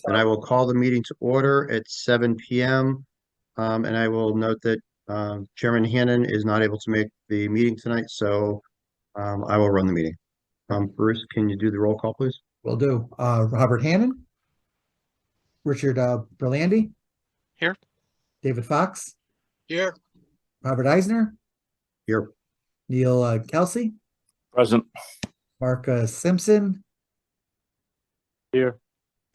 And I will call the meeting to order at 7 p.m. And I will note that Chairman Hannon is not able to make the meeting tonight, so I will run the meeting. Bruce, can you do the roll call, please? Will do. Robert Hannon, Richard Berlandi, Here. David Fox, Here. Robert Eisner, Here. Neil Kelsey, Present. Mark Simpson, Here.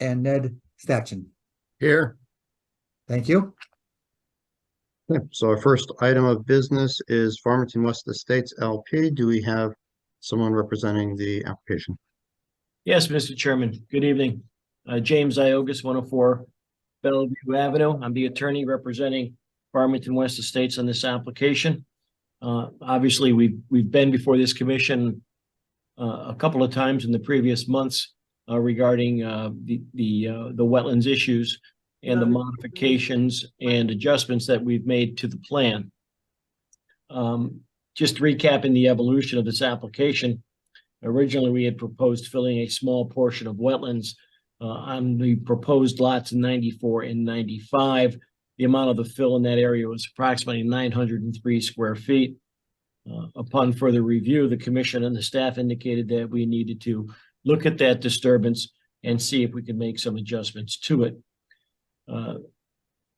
and Ned Stachin. Here. Thank you. Okay, so our first item of business is Farmington West Estates LP. Do we have someone representing the application? Yes, Mr. Chairman. Good evening. James Iogus, 104 Bellevue Avenue. I'm the attorney representing Farmington West Estates on this application. Obviously, we've been before this commission a couple of times in the previous months regarding the wetlands issues and the modifications and adjustments that we've made to the plan. Just recapping the evolution of this application. Originally, we had proposed filling a small portion of wetlands on the proposed lots 94 and 95. The amount of the fill in that area was approximately 903 square feet. Upon further review, the commission and the staff indicated that we needed to look at that disturbance and see if we could make some adjustments to it.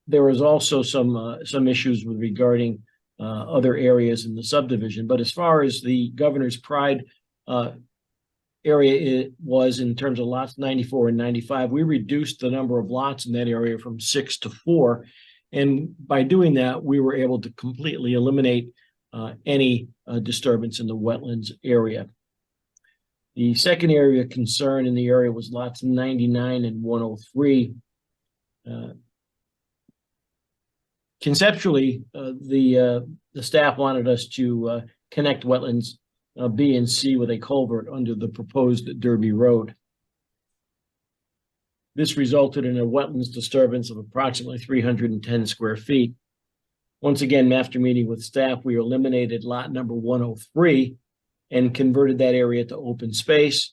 There was also some issues with regarding other areas in the subdivision, but as far as the Governor's Pride area it was in terms of lots 94 and 95, we reduced the number of lots in that area from 6 to 4. And by doing that, we were able to completely eliminate any disturbance in the wetlands area. The second area of concern in the area was lots 99 and 103. Conceptually, the staff wanted us to connect wetlands B and C with a culvert under the proposed Derby Road. This resulted in a wetlands disturbance of approximately 310 square feet. Once again, after meeting with staff, we eliminated lot number 103 and converted that area to open space.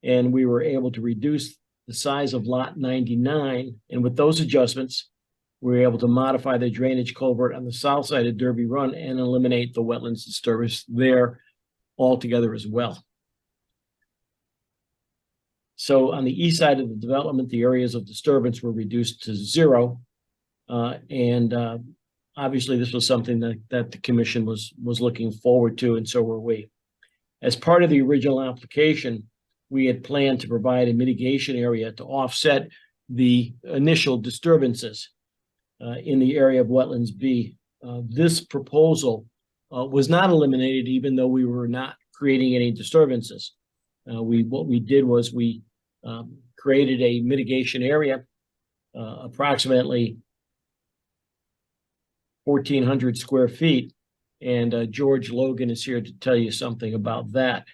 And we were able to reduce the size of lot 99. And with those adjustments, we were able to modify the drainage culvert on the south side of Derby Run and eliminate the wetlands disturbance there altogether as well. So on the east side of the development, the areas of disturbance were reduced to 0. Obviously, this was something that the commission was looking forward to, and so were we. As part of the original application, we had planned to provide a mitigation area to offset the initial disturbances in the area of Wetlands B. This proposal was not eliminated, even though we were not creating any disturbances. What we did was we created a mitigation area, approximately 1,400 square feet. And George Logan is here to tell you something about that.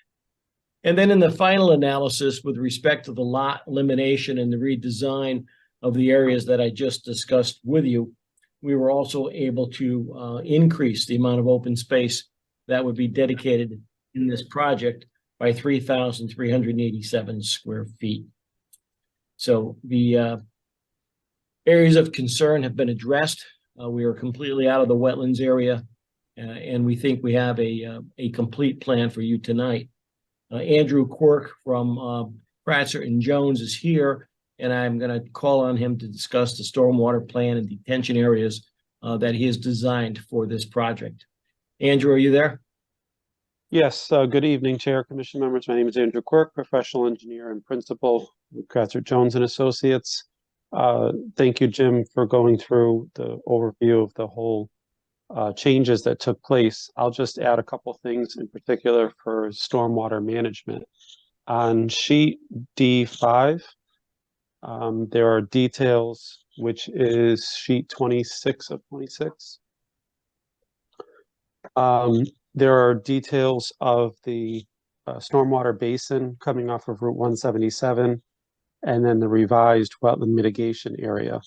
And then in the final analysis with respect to the lot elimination and the redesign of the areas that I just discussed with you, we were also able to increase the amount of open space that would be dedicated in this project by 3,387 square feet. So the areas of concern have been addressed. We are completely out of the wetlands area, and we think we have a complete plan for you tonight. Andrew Quirk from Pratchett and Jones is here, and I'm going to call on him to discuss the stormwater plan and detention areas that he has designed for this project. Andrew, are you there? Yes, good evening, Chair, Commission members. My name is Andrew Quirk, professional engineer and principal with Pratchett Jones and Associates. Thank you, Jim, for going through the overview of the whole changes that took place. I'll just add a couple things in particular for stormwater management. On sheet D5, there are details, which is sheet 26 of 26. There are details of the stormwater basin coming off of Route 177, and then the revised wetland mitigation area.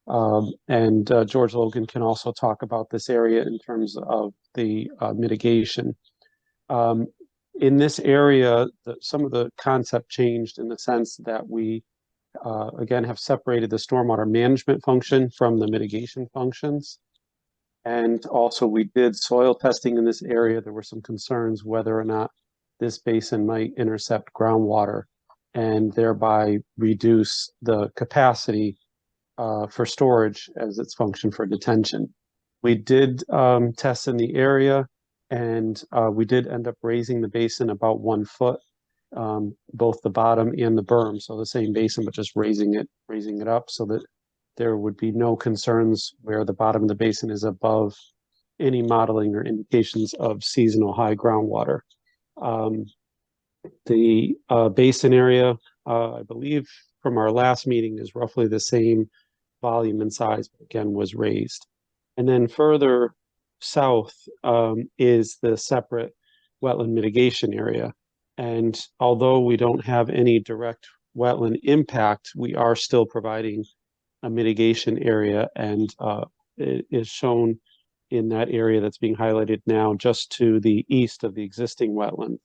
George Logan can also talk about this area in terms of the mitigation. In this area, some of the concept changed in the sense that we again, have separated the stormwater management function from the mitigation functions. And also we did soil testing in this area. There were some concerns whether or not this basin might intercept groundwater and thereby reduce the capacity for storage as its function for detention. We did test in the area, and we did end up raising the basin about 1 foot, both the bottom and the berm. So the same basin, but just raising it up so that there would be no concerns where the bottom of the basin is above any modeling or indications of seasonal high groundwater. The basin area, I believe from our last meeting, is roughly the same volume and size, but again, was raised. And then further south is the separate wetland mitigation area. And although we don't have any direct wetland impact, we are still providing a mitigation area, and it is shown in that area that's being highlighted now just to the east of the existing wetland.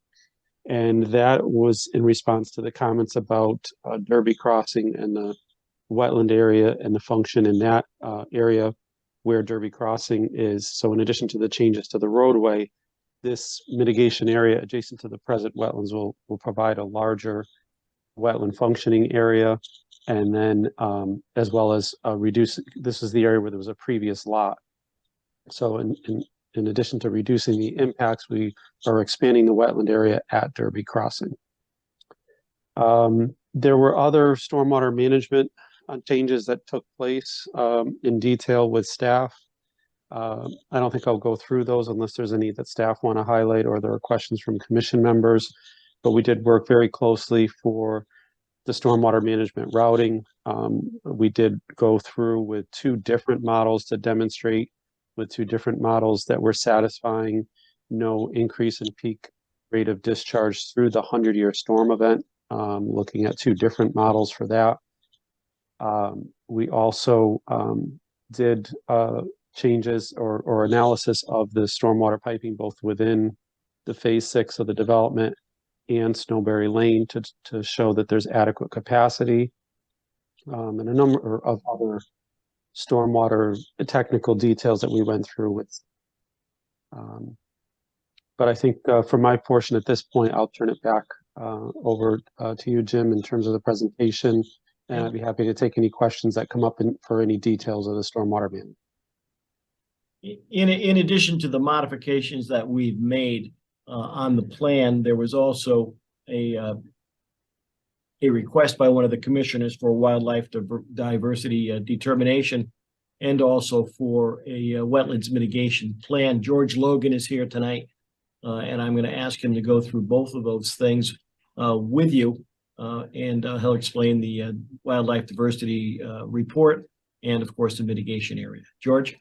And that was in response to the comments about Derby Crossing and the wetland area and the function in that area where Derby Crossing is. So in addition to the changes to the roadway, this mitigation area adjacent to the present wetlands will provide a larger wetland functioning area. And then as well as reduce, this is the area where there was a previous lot. So in addition to reducing the impacts, we are expanding the wetland area at Derby Crossing. There were other stormwater management changes that took place in detail with staff. I don't think I'll go through those unless there's any that staff want to highlight or there are questions from commission members, but we did work very closely for the stormwater management routing. We did go through with 2 different models to demonstrate with 2 different models that were satisfying no increase in peak rate of discharge through the 100-year storm event, looking at 2 different models for that. We also did changes or analysis of the stormwater piping both within the phase 6 of the development and Snowberry Lane to show that there's adequate capacity, and a number of other stormwater technical details that we went through with. But I think for my portion at this point, I'll turn it back over to you, Jim, in terms of the presentation, and I'd be happy to take any questions that come up for any details of the stormwater management. In addition to the modifications that we've made on the plan, there was also a request by one of the commissioners for wildlife diversity determination, and also for a wetlands mitigation plan. George Logan is here tonight, and I'm going to ask him to go through both of those things with you, and he'll explain the wildlife diversity report and, of course, the mitigation area. George?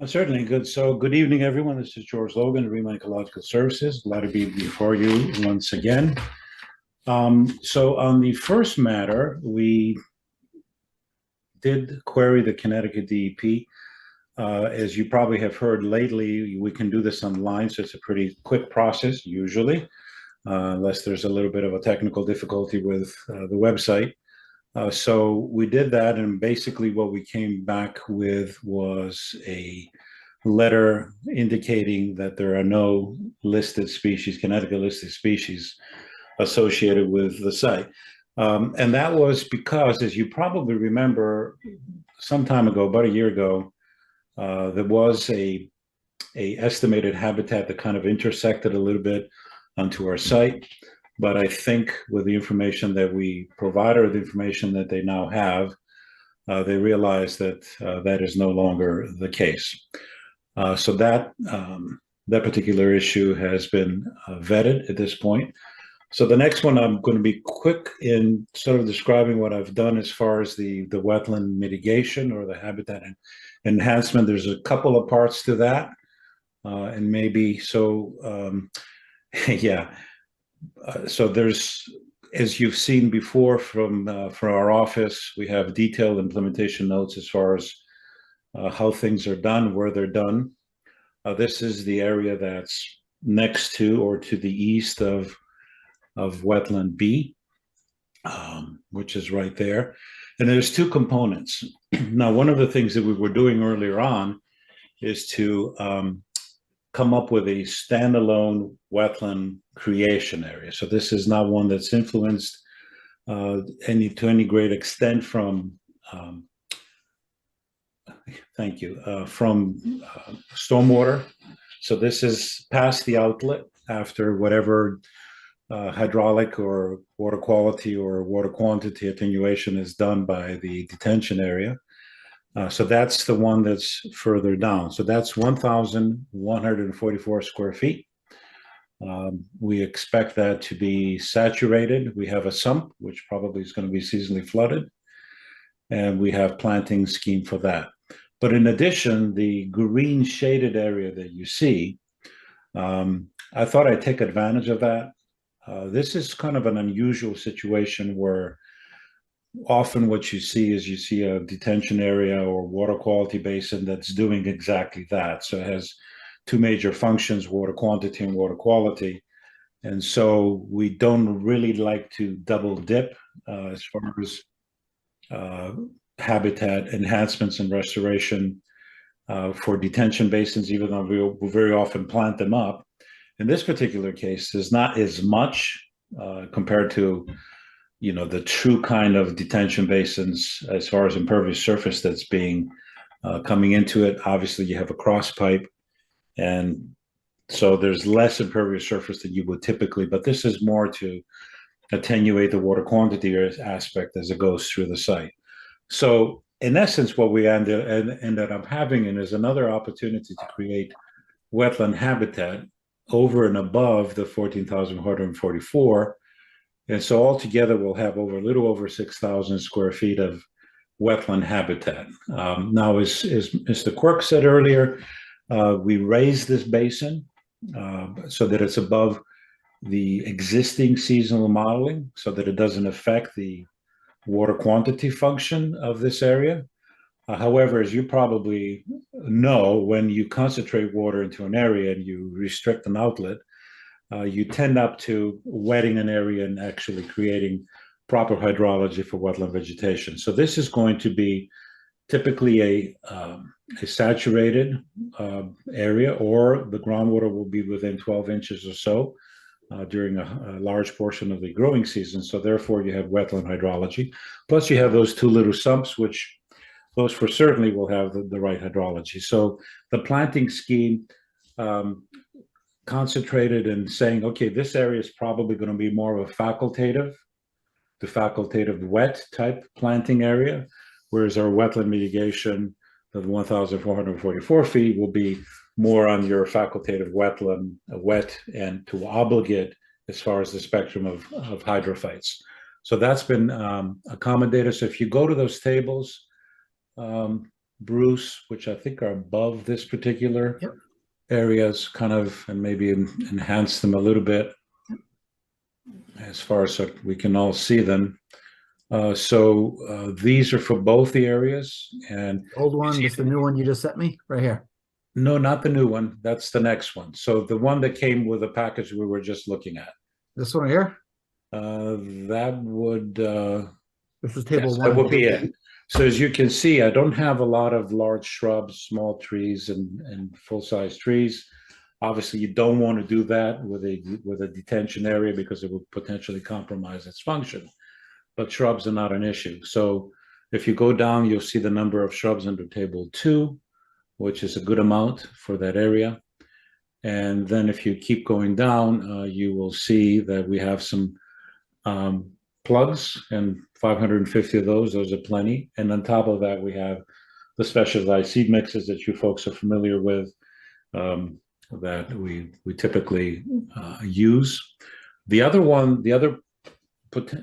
Certainly. Good. So good evening, everyone. This is George Logan, Rema Ecological Services. Glad to be before you once again. So on the first matter, we did query the Connecticut DEP. As you probably have heard lately, we can do this online, so it's a pretty quick process usually, unless there's a little bit of a technical difficulty with the website. So we did that, and basically what we came back with was a letter indicating that there are no listed species, Connecticut listed species, associated with the site. And that was because, as you probably remember, some time ago, about a year ago, there was a estimated habitat that kind of intersected a little bit onto our site. But I think with the information that we provided, or the information that they now have, they realize that that is no longer the case. So that particular issue has been vetted at this point. So the next one, I'm going to be quick in sort of describing what I've done as far as the wetland mitigation or the habitat enhancement. There's a couple of parts to that, and maybe so, yeah. So there's, as you've seen before from our office, we have detailed implementation notes as far as how things are done, where they're done. This is the area that's next to or to the east of wetland B. which is right there. And there's two components. Now, one of the things that we were doing earlier on is to come up with a standalone wetland creation area. So this is not one that's influenced to any great extent from thank you from stormwater. So this is past the outlet after whatever hydraulic or water quality or water quantity attenuation is done by the detention area. So that's the one that's further down. So that's 1,144 square feet. We expect that to be saturated. We have a sump, which probably is going to be seasonally flooded. And we have planting scheme for that. But in addition, the green shaded area that you see, I thought I'd take advantage of that. This is kind of an unusual situation where often what you see is a detention area or water quality basin that's doing exactly that. So it has two major functions, water quantity and water quality. And so we don't really like to double dip as far as habitat enhancements and restoration for detention basins, even though we very often plant them up. In this particular case, there's not as much compared to the true kind of detention basins as far as impervious surface that's being coming into it. Obviously, you have a cross pipe, and so there's less impervious surface than you would typically, but this is more to attenuate the water quantity aspect as it goes through the site. So in essence, what we ended up having is another opportunity to create wetland habitat over and above the 14,144. And so altogether, we'll have a little over 6,000 square feet of wetland habitat. Now, as Mr. Quirk said earlier, we raised this basin so that it's above the existing seasonal modeling so that it doesn't affect the water quantity function of this area. However, as you probably know, when you concentrate water into an area and you restrict an outlet, you tend up to wetting an area and actually creating proper hydrology for wetland vegetation. So this is going to be typically a saturated area, or the groundwater will be within 12 inches or so during a large portion of the growing season. So therefore, you have wetland hydrology. Plus, you have those two little sumps, which those for certainly will have the right hydrology. So the planting scheme concentrated in saying, okay, this area is probably going to be more of a facultative wet type planting area, whereas our wetland mitigation of 1,444 feet will be more on your facultative wetland, wet and to obligate as far as the spectrum of hydrophytes. So that's been accommodated. So if you go to those tables, Bruce, which I think are above this particular areas, kind of, and maybe enhance them a little bit as far as so we can all see them. So these are for both the areas. And Old one, just the new one you just sent me right here. no, not the new one. That's the next one. So the one that came with the package we were just looking at. This one here? That would This is table yes, one. that would be it. So as you can see, I don't have a lot of large shrubs, small trees, and full-size trees. Obviously, you don't want to do that with a detention area because it would potentially compromise its function. But shrubs are not an issue. So if you go down, you'll see the number of shrubs under table 2, which is a good amount for that area. And then if you keep going down, you will see that we have some plugs, and 550 of those are plenty. And on top of that, we have the specialized seed mixes that you folks are familiar with that we typically use. The other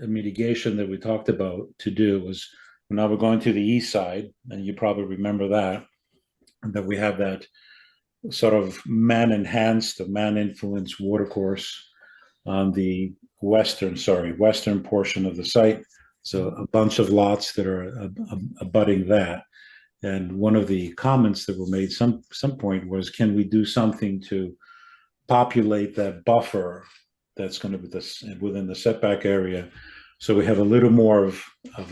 mitigation that we talked about to do was, now we're going to the east side, and you probably remember that we have that sort of man-enhanced, man-influenced watercourse on the western portion of the site. So a bunch of lots that are abutting that. And one of the comments that were made some point was, can we do something to populate that buffer that's going to be within the setback area So we have a little more of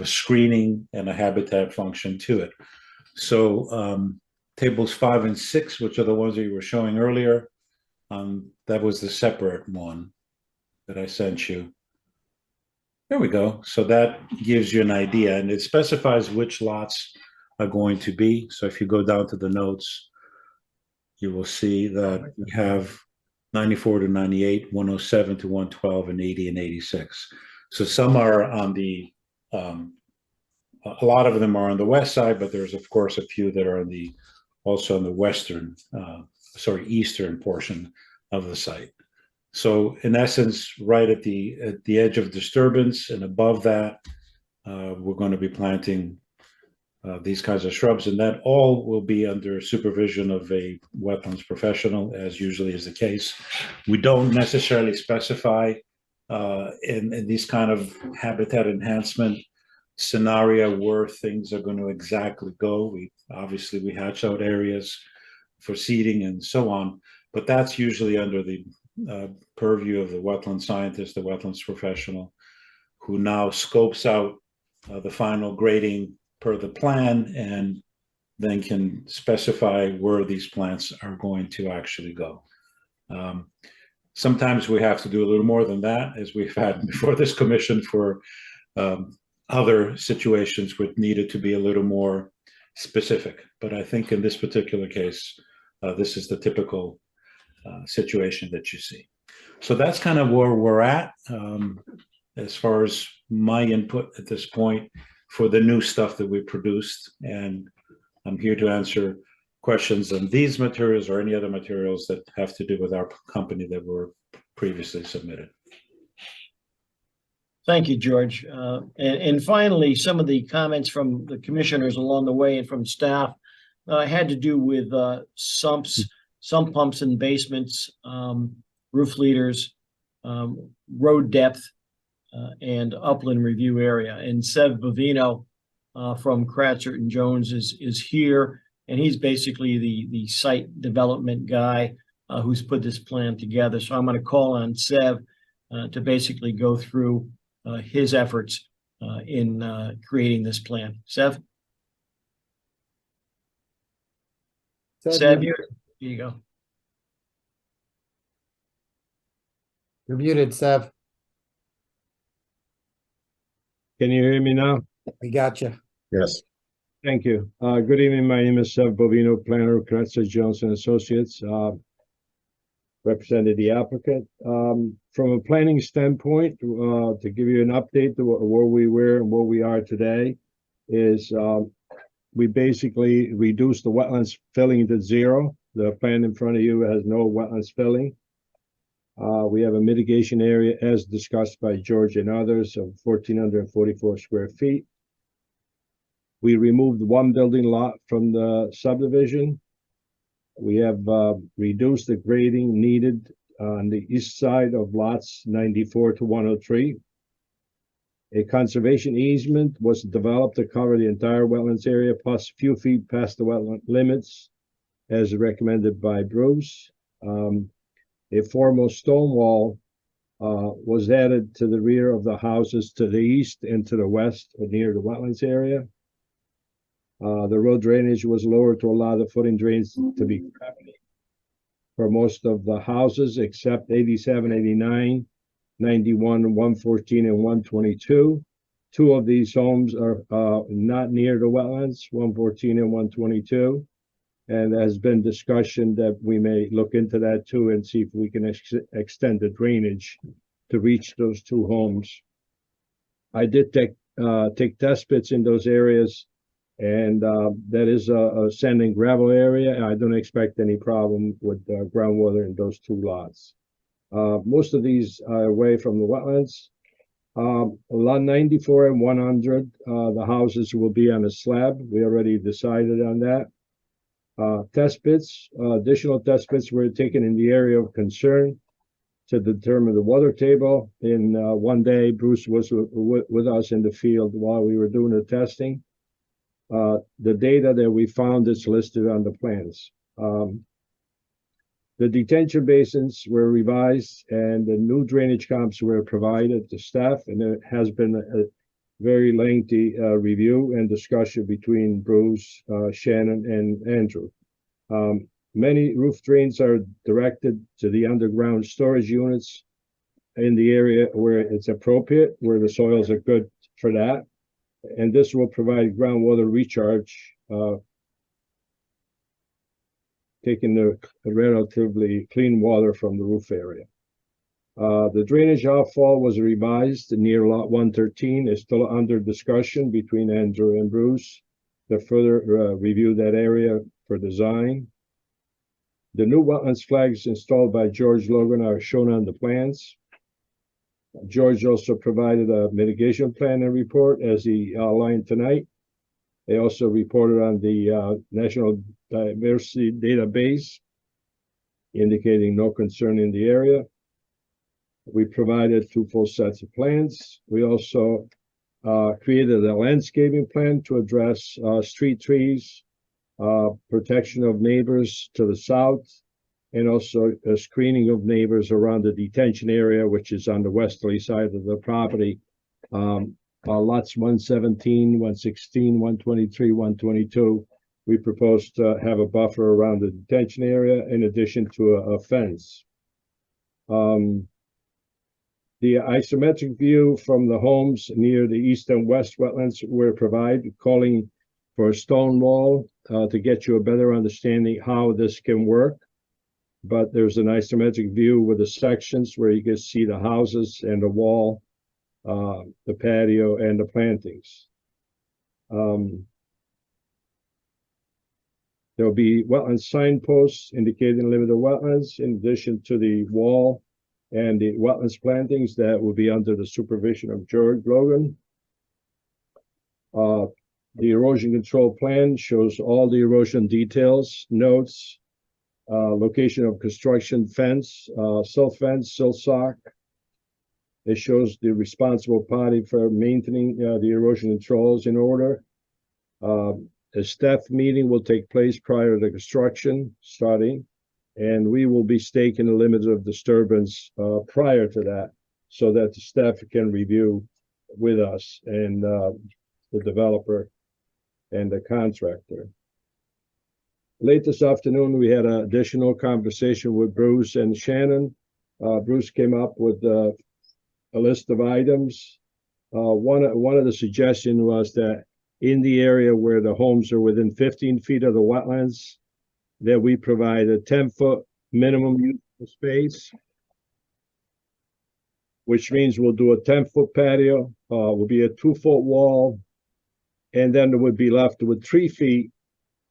a screening and a habitat function to it. So tables 5 and 6, which are the ones that you were showing earlier, that was the separate one that I sent you. There we go. So that gives you an idea, and it specifies which lots are going to be. So if you go down to the notes, you will see that we have 94 to 98, 107 to 112, and 80 and 86. So some are on the, a lot of them are on the west side, but there's of course a few that are on the, also on the western, eastern portion of the site. So in essence, right at the edge of disturbance and above that, we're going to be planting these kinds of shrubs, and that all will be under supervision of a wetlands professional, as usually is the case. We don't necessarily specify in these kind of habitat enhancement scenario where things are going to exactly go. We hatch out areas for seeding and so on, but that's usually under the purview of the wetland scientist, the wetlands professional, who now scopes out the final grading per the plan and then can specify where these plants are going to actually go. Sometimes we have to do a little more than that, as we've had before this commission for other situations which needed to be a little more specific. But I think in this particular case, this is the typical situation that you see. So that's kind of where we're at as far as my input at this point for the new stuff that we produced. And I'm here to answer questions on these materials or any other materials that have to do with our company that were previously submitted. Thank you, George. And finally, some of the comments from the commissioners along the way and from staff had to do with sumps, sump pumps in basements, roof leaders, road depth, and upland review area. And Sev Bovino from Kratzer and Jones is here, and he's basically the site development guy who's put this plan together. So I'm going to call on Sev to basically go through his efforts in creating this plan. Sev? Sev, here you go. You're muted, Sev. Can you hear me now? We got you. Yes. Thank you. Good evening. My name is Sev Bovino, planner, Kratzer Jones and Associates. Represented the applicant. From a planning standpoint, to give you an update to where we were and where we are today, is we basically reduced the wetlands filling to zero. The plan in front of you has no wetlands filling. We have a mitigation area, as discussed by George and others, of 1,444 square feet. We removed one building lot from the subdivision. We have reduced the grading needed on the east side of lots 94 to 103. A conservation easement was developed to cover the entire wetlands area, plus a few feet past the wetland limits, as recommended by Bruce. A formal stone wall was added to the rear of the houses to the east and to the west near the wetlands area. The road drainage was lowered to allow the footing drains to be gravity for most of the houses except 87, 89, 91, 114, and 122. Two of these homes are not near the wetlands, 114 and 122. And there has been discussion that we may look into that too and see if we can extend the drainage to reach those two homes. I did take test pits in those areas, and that is a sand and gravel area. I don't expect any problem with groundwater in those two lots. Most of these are away from the wetlands. Lot 94 and 100, the houses will be on a slab. We already decided on that. Test pits, additional test pits were taken in the area of concern to determine the water table. In one day, Bruce was with us in the field while we were doing the testing. The data that we found is listed on the plans. The detention basins were revised and the new drainage comps were provided to staff, and there has been a very lengthy review and discussion between Bruce, Shannon, and Andrew. Many roof drains are directed to the underground storage units in the area where it's appropriate, where the soils are good for that. And this will provide groundwater recharge, taking the relatively clean water from the roof area. The drainage outfall was revised near lot 113, is still under discussion between Andrew and Bruce to further review that area for design. The new wetlands flags installed by George Logan are shown on the plans. George also provided a mitigation plan and report as he outlined tonight. They also reported on the National Diversity Database, indicating no concern in the area. We provided 2 full sets of plans. We also created a landscaping plan to address street trees, protection of neighbors to the south, and also a screening of neighbors around the detention area, which is on the westerly side of the property. Lots 117, 116, 123, 122. We propose to have a buffer around the detention area in addition to a fence. The isometric view from the homes near the east and west wetlands were provided, calling for a stone wall to get you a better understanding how this can work. But there's an isometric view with the sections where you can see the houses and the wall, the patio, and the plantings. There'll be wetland signposts indicating limited wetlands in addition to the wall and the wetlands plantings that will be under the supervision of George Logan. The erosion control plan shows all the erosion details, notes, location of construction fence, silt fence, silt sock. It shows the responsible party for maintaining the erosion controls in order. A staff meeting will take place prior to construction starting, and we will be staking the limits of disturbance prior to that so that the staff can review with us and the developer and the contractor. Late this afternoon, we had an additional conversation with Bruce and Shannon. Bruce came up with a list of items. One of the suggestions was that in the area where the homes are within 15 feet of the wetlands, that we provide a 10-foot minimum usable space, which means we'll do a 10-foot patio, will be a 2-foot wall, and then it would be left with 3 feet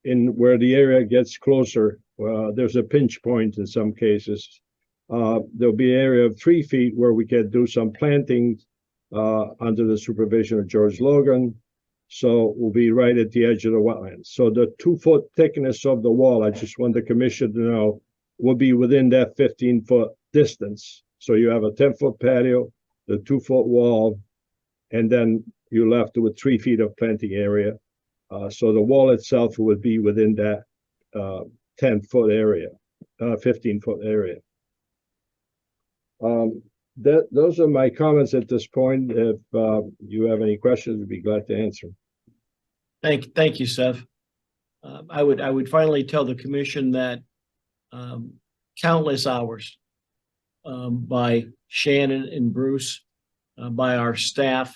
in where the area gets closer. There's a pinch point in some cases. There'll be an area of 3 feet where we can do some planting under the supervision of George Logan. So we'll be right at the edge of the wetlands. So the 2-foot thickness of the wall, I just want the commission to know, will be within that 15-foot distance. So you have a 10-foot patio, the 2-foot wall, and then you're left with 3 feet of planting area. So the wall itself would be within that 10-foot area, 15-foot area. Those are my comments at this point. If you have any questions, we'd be glad to answer. Thank you, Seth. I would finally tell the commission that countless hours by Shannon and Bruce, by our staff,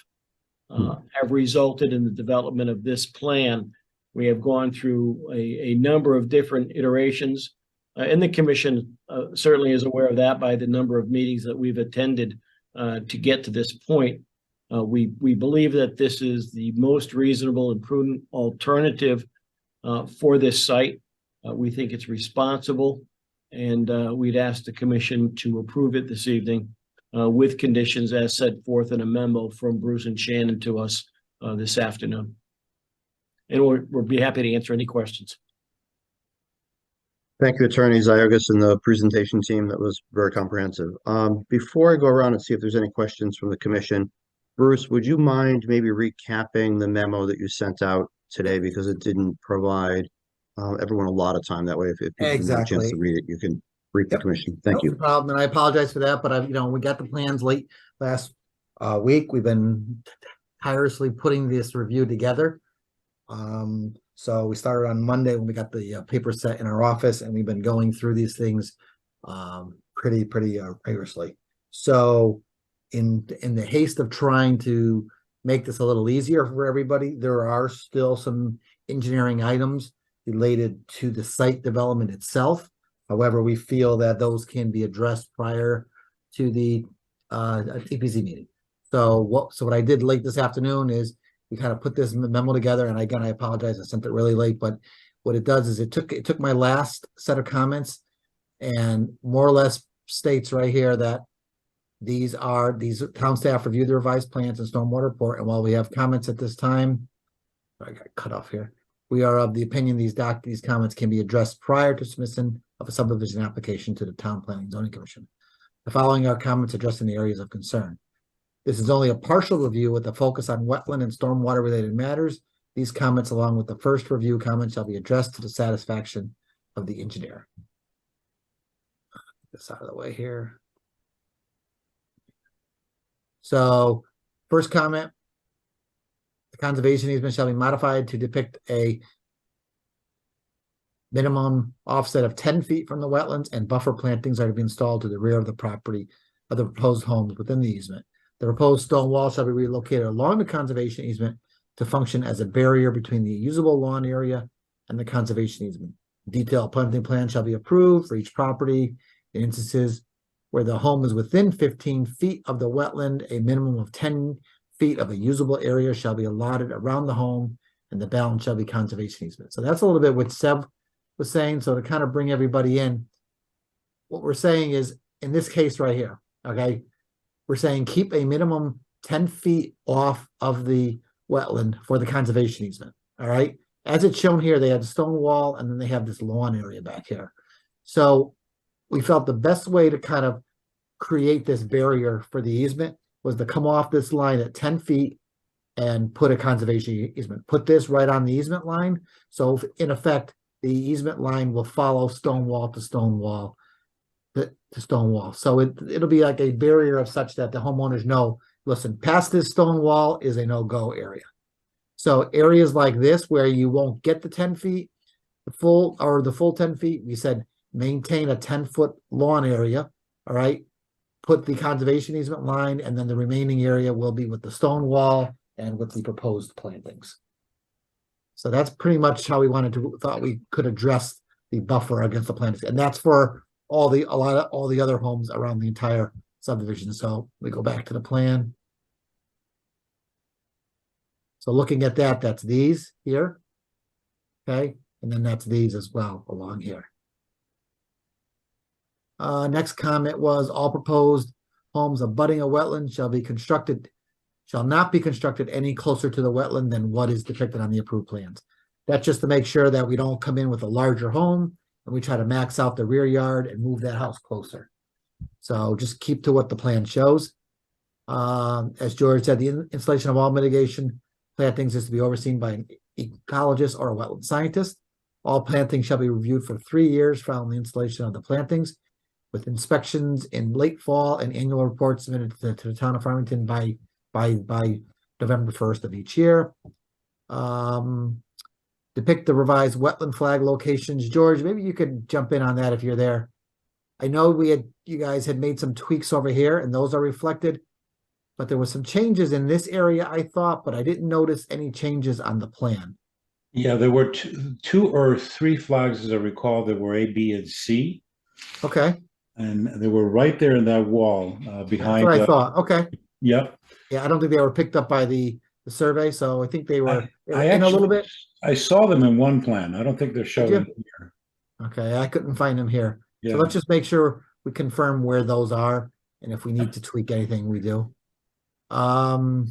have resulted in the development of this plan. We have gone through a number of different iterations, and the commission certainly is aware of that by the number of meetings that we've attended to get to this point. We believe that this is the most reasonable and prudent alternative for this site. We think it's responsible, and we'd ask the commission to approve it this evening with conditions as set forth in a memo from Bruce and Shannon to us this afternoon. And we'll be happy to answer any questions. Thank you, Attorney Ziogas and the presentation team. That was very comprehensive. Before I go around and see if there's any questions from the commission, Bruce, would you mind maybe recapping the memo that you sent out today, because it didn't provide everyone a lot of time. That way, if people didn't have a chance to read it, you can brief the Yep. commission. Thank No you. problem, and I apologize for that, but we got the plans late last week. We've been tirelessly putting this review together. So we started on Monday when we got the paper set in our office, and we've been going through these things pretty rigorously. So in the haste of trying to make this a little easier for everybody, there are still some engineering items related to the site development itself. However, we feel that those can be addressed prior to the TPZ meeting. So what I did late this afternoon is we kind of put this memo together, and again, I apologize, I sent it really late, but what it does is it took my last set of comments and more or less states right here that these town staff review the revised plans and stormwater report, and while we have comments at this time, I got cut off here. We are of the opinion these comments can be addressed prior to submission of a subdivision application to the Town Planning and Zoning Commission. The following are comments addressing the areas of concern. This is only a partial review with a focus on wetland and stormwater related matters. These comments, along with the first review comments, shall be addressed to the satisfaction of the engineer. Get this out of the way here. So, first comment, the conservation easement shall be modified to depict a minimum offset of 10 feet from the wetlands, and buffer plantings are to be installed to the rear of the property of the proposed homes within the easement. The proposed stone wall shall be relocated along the conservation easement to function as a barrier between the usable lawn area and the conservation easement. Detailed planting plan shall be approved for each property. In instances where the home is within 15 feet of the wetland, a minimum of 10 feet of a usable area shall be allotted around the home, and the balance shall be conservation easement. So that's a little bit what Seb was saying. So to kind of bring everybody in, what we're saying is, in this case right here, okay, we're saying keep a minimum 10 feet off of the wetland for the conservation easement. All right. As it's shown here, they have the stone wall, and then they have this lawn area back here. So we felt the best way to kind of create this barrier for the easement was to come off this line at 10 feet and put a conservation easement. Put this right on the easement line. So in effect, the easement line will follow stone wall to stone wall. To stone wall. So it'll be like a barrier of such that the homeowners know, listen, past this stone wall is a no-go area. So areas like this where you won't get the 10 feet, the full 10 feet, we said maintain a 10-foot lawn area. All right. Put the conservation easement line, and then the remaining area will be with the stone wall and with the proposed plantings. So that's pretty much how we thought we could address the buffer against the plantings. And that's for all the other homes around the entire subdivision. So we go back to the plan. So looking at that, that's these here. Okay. And then that's these as well along here. Next comment was all proposed homes abutting a wetland shall not be constructed any closer to the wetland than what is depicted on the approved plans. That's just to make sure that we don't come in with a larger home and we try to max out the rear yard and move that house closer. So just keep to what the plan shows. As George said, the installation of all mitigation plantings is to be overseen by an ecologist or a wetland scientist. All plantings shall be reviewed for 3 years following the installation of the plantings, with inspections in late fall and annual reports submitted to the town of Farmington by November 1st of each year. Depict the revised wetland flag locations. George, maybe you could jump in on that if you're there. I know you guys had made some tweaks over here, and those are reflected, but there was some changes in this area, I thought, but I didn't notice any changes on the plan. Yeah, there were two or three flags, as I recall, that were A, B, and C. Okay. And they were right there in that wall behind. That's what I thought. Okay. Yep. Yeah, I don't think they were picked up by the survey, so I think they were I in a little actually- bit. I saw them in one plan. I don't think they're showing you? here. Okay, I couldn't find them here. Yeah. So let's just make sure we confirm where those are, and if we need to tweak anything, we do. All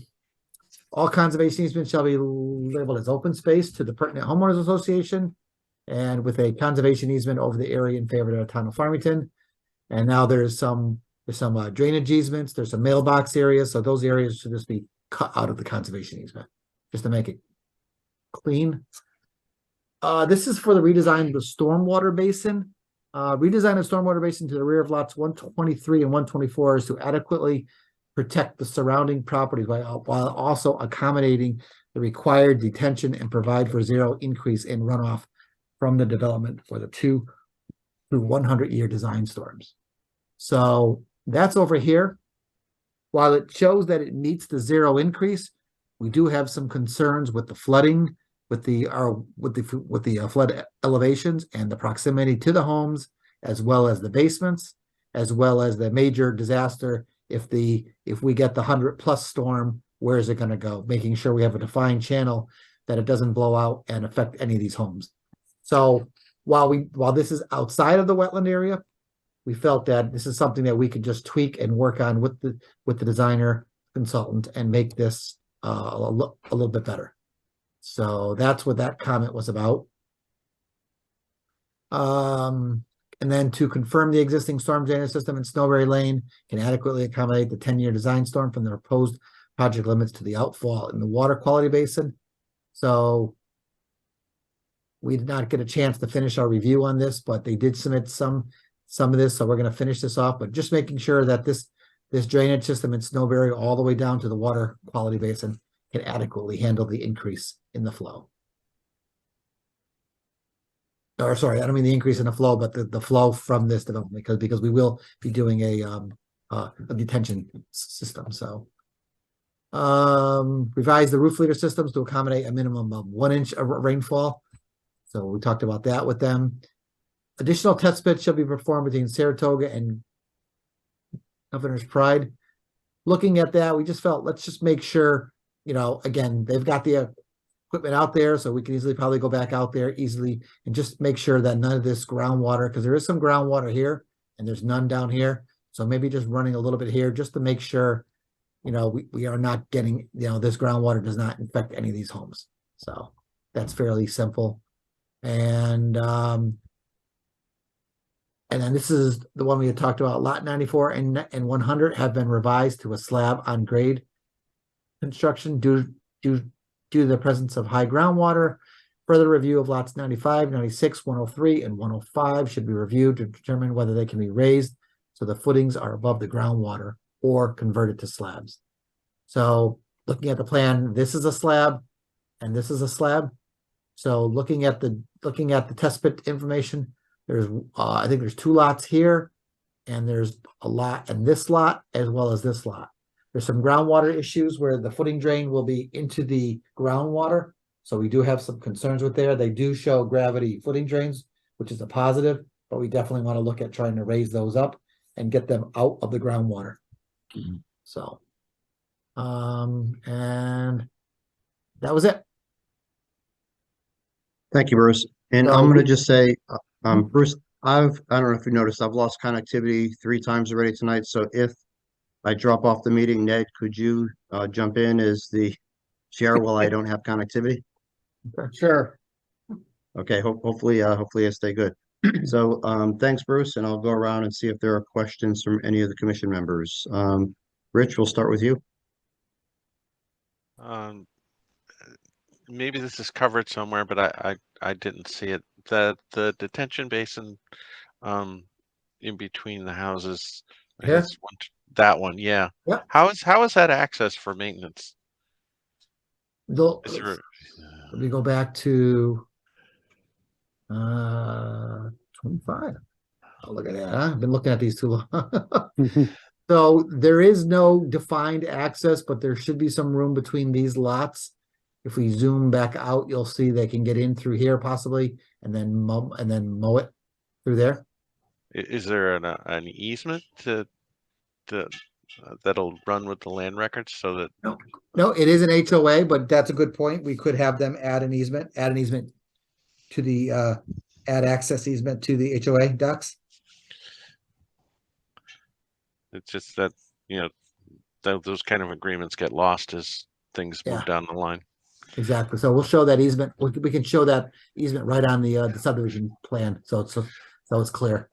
conservation easements shall be labeled as open space to the pertinent homeowners association, and with a conservation easement over the area in favor of the town of Farmington. And now there's some drainage easements. There's some mailbox areas, so those areas should just be cut out of the conservation easement, just to make it clean. This is for the redesign of the stormwater basin. Redesign of stormwater basin to the rear of lots 123 and 124 is to adequately protect the surrounding properties while also accommodating the required detention and provide for zero increase in runoff from the development for the 2 through 100-year design storms. So that's over here. While it shows that it meets the zero increase, we do have some concerns with the flooding, with the flood elevations and the proximity to the homes, as well as the basements, as well as the major disaster. If we get the 100+ storm, where is it going to go? Making sure we have a defined channel that it doesn't blow out and affect any of these homes. So while this is outside of the wetland area, we felt that this is something that we could just tweak and work on with the designer consultant and make this a little bit better. So that's what that comment was about. And then to confirm the existing storm drainage system in Snowberry Lane can adequately accommodate the 10-year design storm from the proposed project limits to the outfall in the water quality basin. So we did not get a chance to finish our review on this, but they did submit some of this, so we're going to finish this off. But just making sure that this drainage system in Snowberry all the way down to the water quality basin can adequately handle the increase in the flow. Or sorry, I don't mean the increase in the flow, but the flow from this development, because we will be doing a detention system. So revise the roof leader systems to accommodate a minimum of 1 inch of rainfall. So we talked about that with them. Additional test pits shall be performed between Saratoga and Governor's Pride. Looking at that, we just felt, let's just make sure, again, they've got the equipment out there, so we can easily probably go back out there easily and just make sure that none of this groundwater, because there is some groundwater here and there's none down here. So maybe just running a little bit here just to make sure, we are not getting, this groundwater does not infect any of these homes. So that's fairly simple. And then this is the one we had talked about. Lot 94 and 100 have been revised to a slab on grade construction due to the presence of high groundwater. Further review of lots 95, 96, 103, and 105 should be reviewed to determine whether they can be raised so the footings are above the groundwater or converted to slabs. So looking at the plan, this is a slab and this is a slab. So looking at the test pit information, there's I think there's 2 lots here, and there's a lot in this lot as well as this lot. There's some groundwater issues where the footing drain will be into the groundwater. So we do have some concerns with there. They do show gravity footing drains, which is a positive, but we definitely want to look at trying to raise those up and get them out of the groundwater. So, and that was it. Thank you, Bruce. And So I'm going to we- just say, Bruce, I don't know if you noticed, I've lost connectivity 3 times already tonight. So if I drop off the meeting, Ned, could you jump in as the chair while I don't have connectivity? Sure. Okay, hopefully I stay good. So thanks, Bruce, and I'll go around and see if there are questions from any of the commission members. Rich, we'll start with you. Maybe this is covered somewhere, but I didn't see it. The detention basin in between the houses. I Here? guess that one, yeah. Yep. How is that access for maintenance? Let Is there, me go back to 25. Oh, look at that. I've been looking at these too long. So there is no defined access, but there should be some room between these lots. If we zoom back out, you'll see they can get in through here possibly, and then mow it through there. is there an easement that'll run with the land records so that? No, it is an HOA, but that's a good point. We could have them add an easement to the add access easement to the HOA ducts. It's just that, those kind of agreements get lost as things move down the line. Exactly. So we'll show that easement. We can show that easement right on the subdivision plan. So it's clear.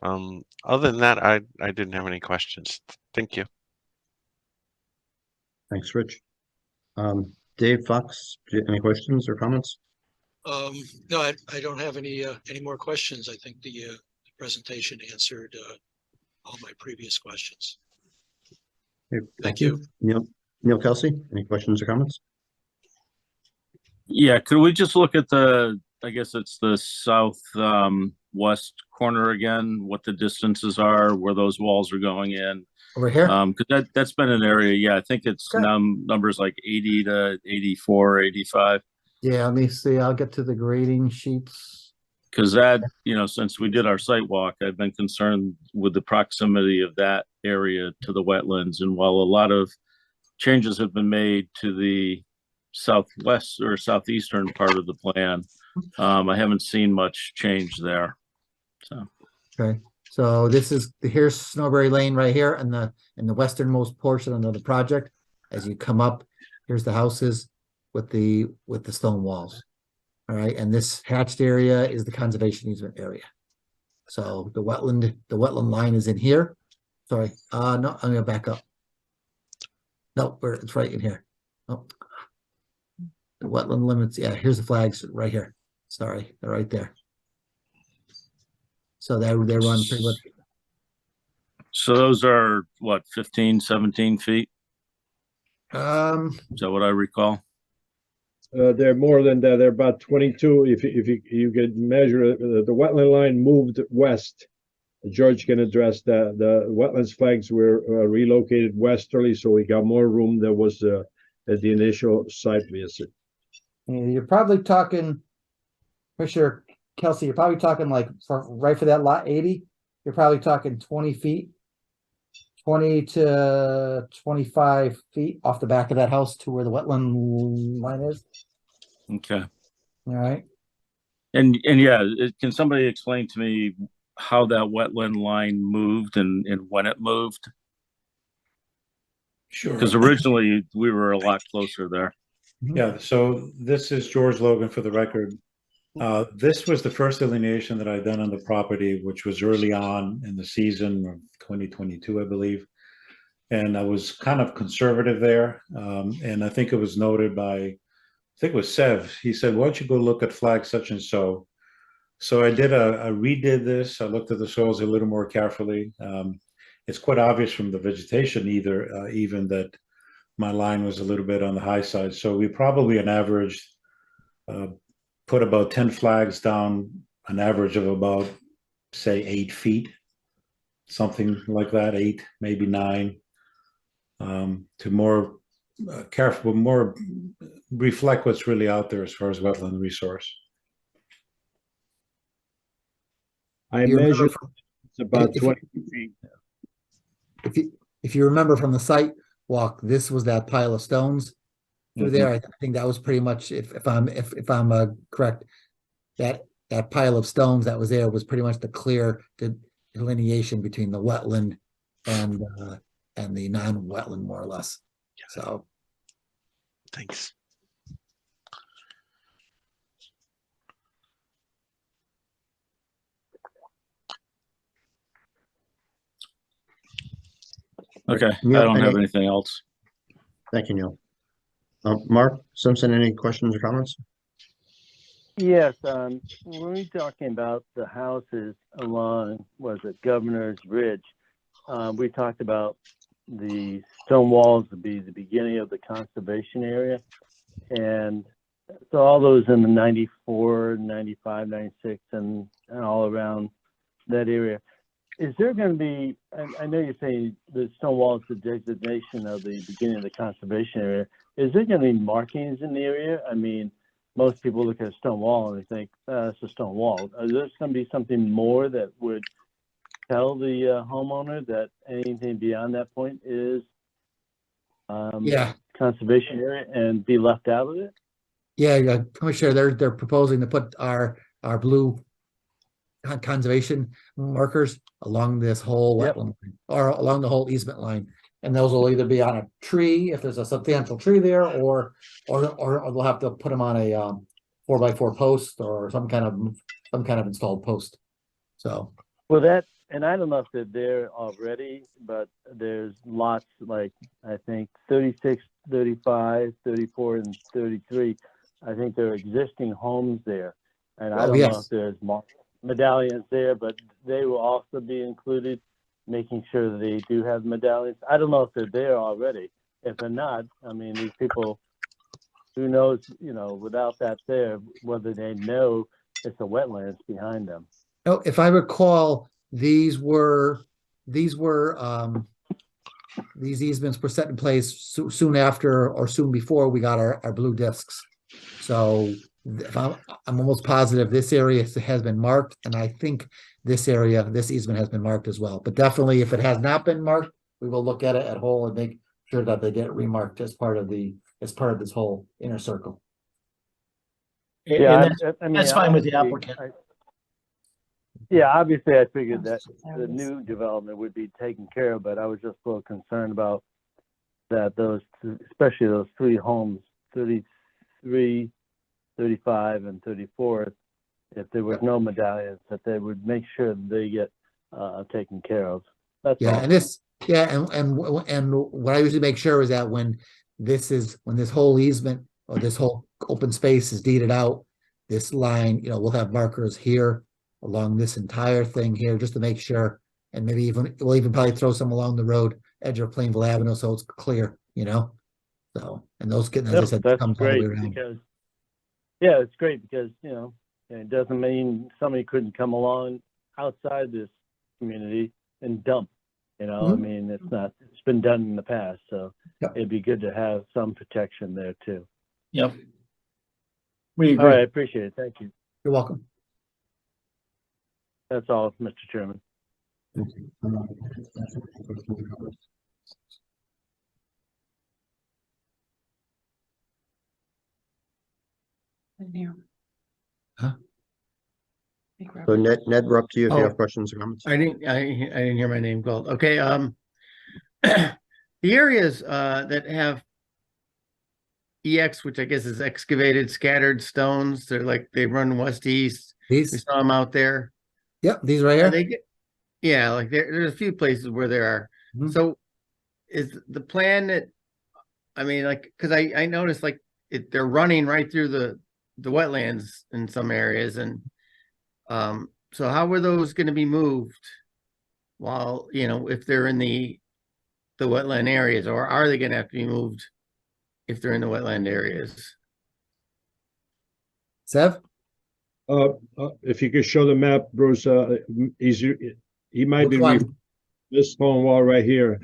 Other than that, I didn't have any questions. Thank you. Thanks, Rich. Dave Fox, do you have any questions or comments? No, I don't have any more questions. I think the presentation answered all my previous questions. Okay, Thank you. Neil Kelsey, any questions or comments? Yeah, could we just look at I guess it's the south west corner again, what the distances are, where those walls are going in? Over here? Because that's been an area, yeah, I think it's Okay. numbers like 80 to 84, 85. Yeah, let me see. I'll get to the grading sheets. Because that, since we did our site walk, I've been concerned with the proximity of that area to the wetlands. And while a lot of changes have been made to the southwest or southeastern part of the plan, I haven't seen much change there. So, Okay, so here's Snowberry Lane right here in the westernmost portion of the project. As you come up, here's the houses with the stone walls. All right, and this hatched area is the conservation easement area. So the wetland line is in here. Sorry, no, I'm gonna back up. No, it's right in here. Oh. The wetland limits, yeah, here's the flags right here. Sorry, they're right there. So they run pretty much. so those are what, 15, 17 feet? Is that what I recall? They're more than that. They're about 22. If you could measure it, the wetland line moved west. George can address that. The wetlands flags were relocated westerly, so we got more room than was at the initial site visit. You're probably talking, for sure, Kelsey, you're probably talking like right for that lot 80, you're probably talking 20 feet, 20 to 25 feet off the back of that house to where the wetland line is. Okay. All right. And yeah, can somebody explain to me how that wetland line moved and when it moved? Sure. Because originally we were a lot closer there. Yeah, so this is George Logan for the record. This was the first delineation that I'd done on the property, which was early on in the season of 2022, I believe. And I was kind of conservative there. And I think it was noted by, I think it was Sev. He said, why don't you go look at flag such and so? So I redid this. I looked at the soils a little more carefully. It's quite obvious from the vegetation even that my line was a little bit on the high side. So we probably on average put about 10 flags down, an average of about, say, 8 feet, something like that, 8, maybe 9, to more careful, more reflect what's really out there as far as wetland resource. I measured it's about 20 feet. If you remember from the site walk, this was that pile of stones through there. I think that was pretty much, if I'm correct, that pile of stones that was there was pretty much the clear delineation between the wetland and the non-wetland, more or less. So Thanks. Okay, Neil, I don't have anything else. Thank you, Neil. Mark Simpson, any questions or comments? Yes, when we're talking about the houses along, was it Governor's Ridge, we talked about the stone walls to be the beginning of the conservation area. And so all those in the 94, 95, 96, and all around that area. Is there going to be, I know you're saying the stone wall is the designation of the beginning of the conservation area. Is there going to be markings in the area? I mean, most people look at a stone wall and they think, it's a stone wall. Is there going to be something more that would tell the homeowner that anything beyond that point is conservation area and be left out of it? yeah, Commissioner, they're proposing to put our blue conservation markers along this whole wetland or along the whole easement line, and those will either be on a tree if there's a substantial tree there, or they'll have to put them on a 4x4 post or some kind of installed post. So well, that, and I don't know if they're there already, but there's lots like I think 36, 35, 34, and 33 I think there are existing homes there. And I Oh, don't know yes. if there's medallions there, but they will also be included, making sure that they do have medallions. I don't know if they're there already. If they're not, I mean, these people, who knows, without that there, whether they know it's a wetlands behind them. No, if I recall, these easements were set in place soon after or soon before we got our blue discs. So if I'm almost positive this area has been marked, and I think this easement has been marked as well. But definitely, if it has not been marked, we will look at it at whole and make sure that they get remarked as part of this whole inner circle. And I mean, that's fine with the obviously, applicant. obviously, I figured that the new development would be taken care of, but I was just a little concerned about that especially those three homes, 33, 35, and 34, if there was no medallions, that they would make sure that they get taken care of. That's all. And what I usually make sure is that when this whole easement or this whole open space is deeded out, this line, we'll have markers here along this entire thing here, just to make sure, and maybe we'll even probably throw some along the road edge of Plainville Avenue, so it's clear, So, and those as I said, That's comes all the way great around. because, it's great because, it doesn't mean somebody couldn't come along outside this community and dump, I mean, it's been done in the past, so Yep. it'd be good to have some protection there too. Yep. We All agree. right, I appreciate it. Thank you. You're welcome. That's all, Mr. Chairman. Huh? So Ned, we're up to you if you Oh. have questions or comments. I didn't hear my name called. Okay, the areas that have EX, which I guess is excavated, scattered stones, they run west to east. We These, saw them out there. yep, these right Are here. yeah, there's a few places where there are. Mhm. So is the plan that, I mean, because I noticed they're running right through the wetlands in some areas, and so how were those going to be moved while, if they're in the wetland areas, or are they going to have to be moved if they're in the wetland areas? Sev? If you could show the map, Bruce, he might Which be one? this stone wall right here.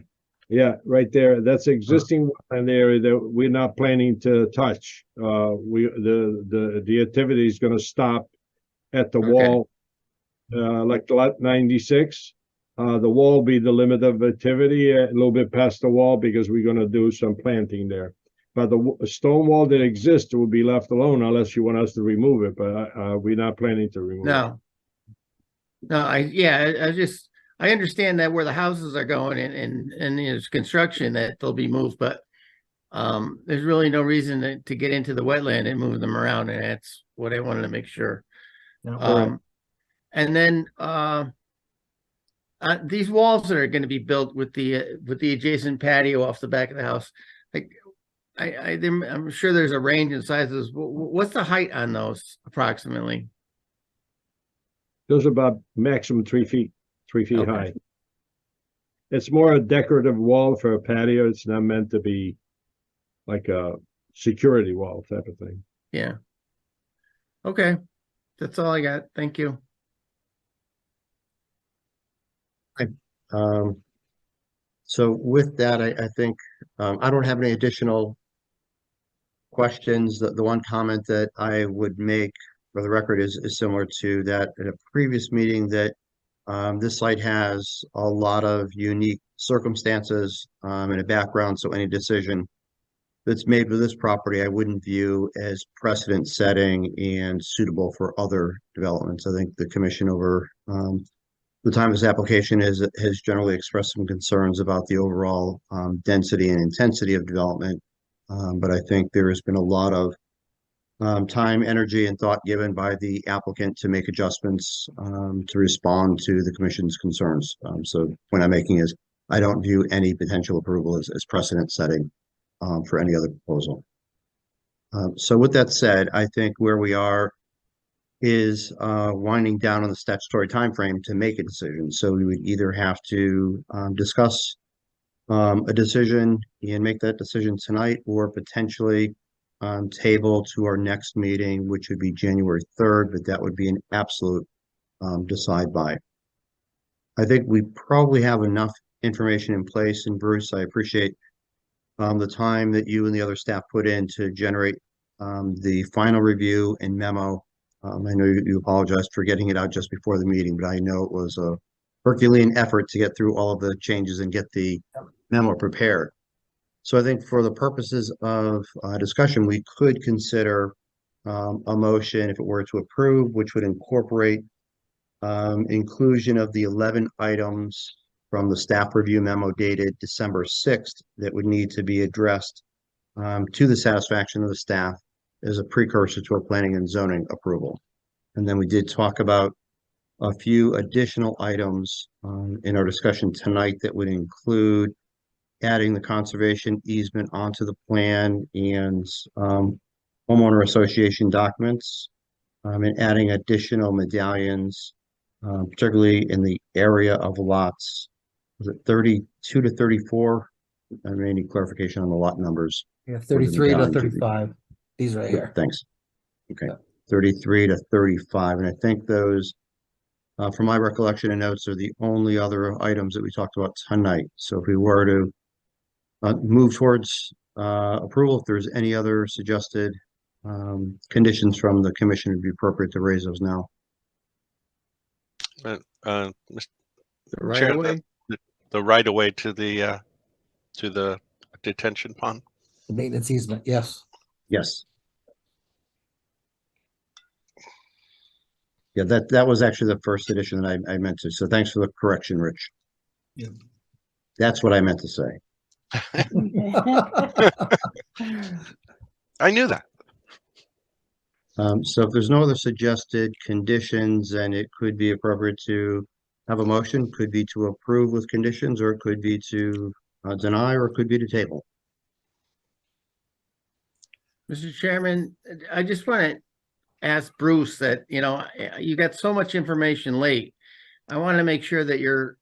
Yeah, right there. That's existing wetland area that we're not planning to touch. The activity is going to stop at the Okay. wall, like lot 96. The wall will be the limit of activity a little bit past the wall because we're going to do some planting there. But the stone wall that exists will be left alone unless you want us to remove it. But we're not planning to remove it. No, I understand that where the houses are going and there's construction that they'll be moved, but there's really no reason to get into the wetland and move them around, and that's what I wanted to make sure. And then these walls that are going to be built with the adjacent patio off the back of the house, I'm sure there's a range in sizes. What's the height on those approximately? Those are about maximum 3 feet, 3 feet Okay. high. It's more a decorative wall for a patio. It's not meant to be like a security wall type of thing. Yeah. Okay. That's all I got. Thank you. So with that, I think I don't have any additional questions. The one comment that I would make for the record is similar to that at a previous meeting, that this site has a lot of unique circumstances and a background. So any decision that's made with this property, I wouldn't view as precedent setting and suitable for other developments. I think the commission over the time of this application has generally expressed some concerns about the overall density and intensity of development. But I think there has been a lot of time, energy, and thought given by the applicant to make adjustments to respond to the commission's concerns. So the point I'm making is I don't view any potential approval as precedent setting for any other proposal. So with that said, I think where we are is winding down on the statutory timeframe to make a decision. So we would either have to discuss a decision and make that decision tonight, or potentially table to our next meeting, which would be January 3rd, but that would be an absolute decide by. I think we probably have enough information in place, and Bruce, I appreciate the time that you and the other staff put in to generate the final review and memo. I know you apologized for getting it out just before the meeting, but I know it was a Herculean effort to get through all of the changes and get the memo prepared. So I think for the purposes of discussion, we could consider a motion if it were to approve, which would incorporate inclusion of the 11 items from the staff review memo dated December 6th that would need to be addressed to the satisfaction of the staff as a precursor to a planning and zoning approval. And then we did talk about a few additional items in our discussion tonight that would include adding the conservation easement onto the plan and homeowner association documents, and adding additional medallions, particularly in the area of lots. Was it 32 to 34? I mean, any clarification on the lot numbers? Yeah, 33 to 35. These right here. Thanks. Okay, 33 to 35. And I think those, from my recollection and notes, are the only other items that we talked about tonight. So if we were to move towards approval, if there's any other suggested conditions from the commission, it'd be appropriate to raise those now. Mr. Right Chair, away. the right of way to the detention pond. The maintenance easement, yes. Yes. Yeah, that was actually the first addition that I meant to. So thanks for the correction, Rich. Yeah. That's what I meant to say. I knew that. So if there's no other suggested conditions, then it could be appropriate to have a motion, could be to approve with conditions, or it could be to deny, or it could be to table. Mr. Chairman, I just want to ask Bruce that, you got so much information late. I want to make sure that you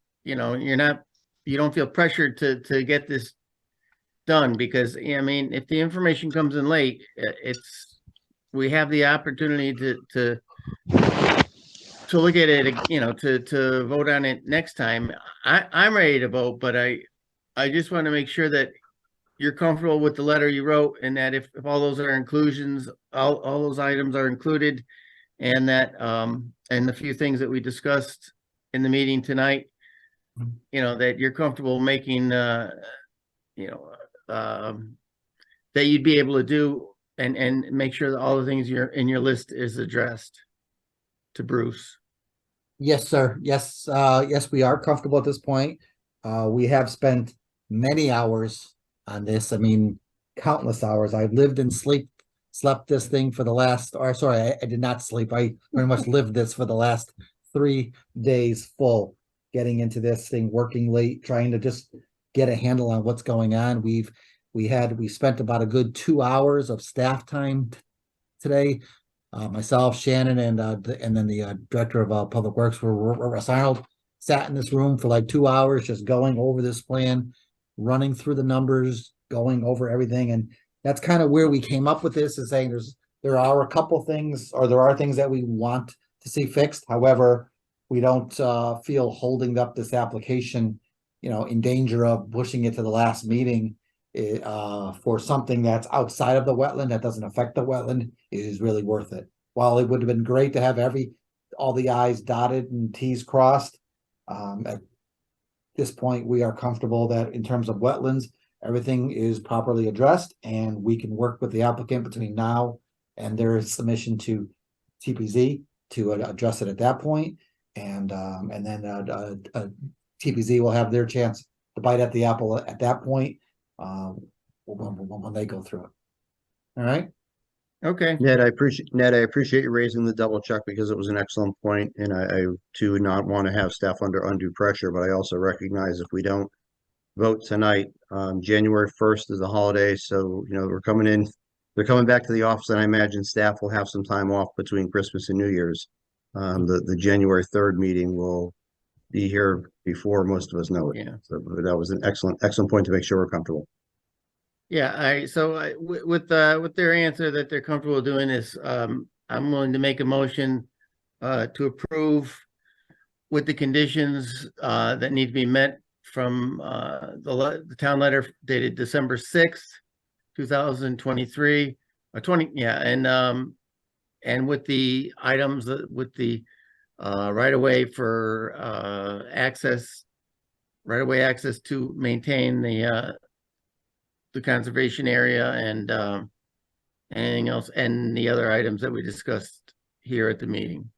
don't feel pressured to get this done, because, I mean, if the information comes in late, we have the opportunity to look at it, to vote on it next time. I'm ready to vote, but I just want to make sure that you're comfortable with the letter you wrote, and that if all those are inclusions, all those items are included, and that and the few things that we discussed in the meeting tonight, that you're comfortable making, that you'd be able to do and make sure that all the things in your list is addressed to Bruce. Yes, sir. Yes, yes, we are comfortable at this point. We have spent many hours on this. I mean, countless hours. I've lived and slept this thing for the last, or sorry, I did not sleep. I very much lived this for the last 3 days full, getting into this thing, working late, trying to just get a handle on what's going on. We spent about a good 2 hours of staff time today. Myself, Shannon, and then the director of public works, Russ Arnold, sat in this room for like 2 hours, just going over this plan, running through the numbers, going over everything. And that's kind of where we came up with this, is saying there are a couple things, or there are things that we want to see fixed. However, we don't feel holding up this application, in danger of pushing it to the last meeting for something that's outside of the wetland, that doesn't affect the wetland, is really worth it. While it would have been great to have all the I's dotted and T's crossed, at this point, we are comfortable that in terms of wetlands, everything is properly addressed, and we can work with the applicant between now and their submission to TPZ to address it at that point. And then TPZ will have their chance to bite at the apple at that point, when they go through it. All right. Okay. Ned, I appreciate you raising the double check, because it was an excellent point, and I too would not want to have staff under undue pressure, but I also recognize if we don't vote tonight, January 1st is a holiday, so we're coming in they're coming back to the office, and I imagine staff will have some time off between Christmas and New Year's. The January 3rd meeting will be here before most of us know it. Yeah. So that was an excellent point to make sure we're comfortable. Yeah, with their answer that they're comfortable doing this, I'm willing to make a motion to approve with the conditions that need to be met from the town letter dated December 6th, 2023, or 20, yeah, and with the items with the right of way for access, right of way access to maintain the conservation area and anything else, and the other items that we discussed here at the meeting.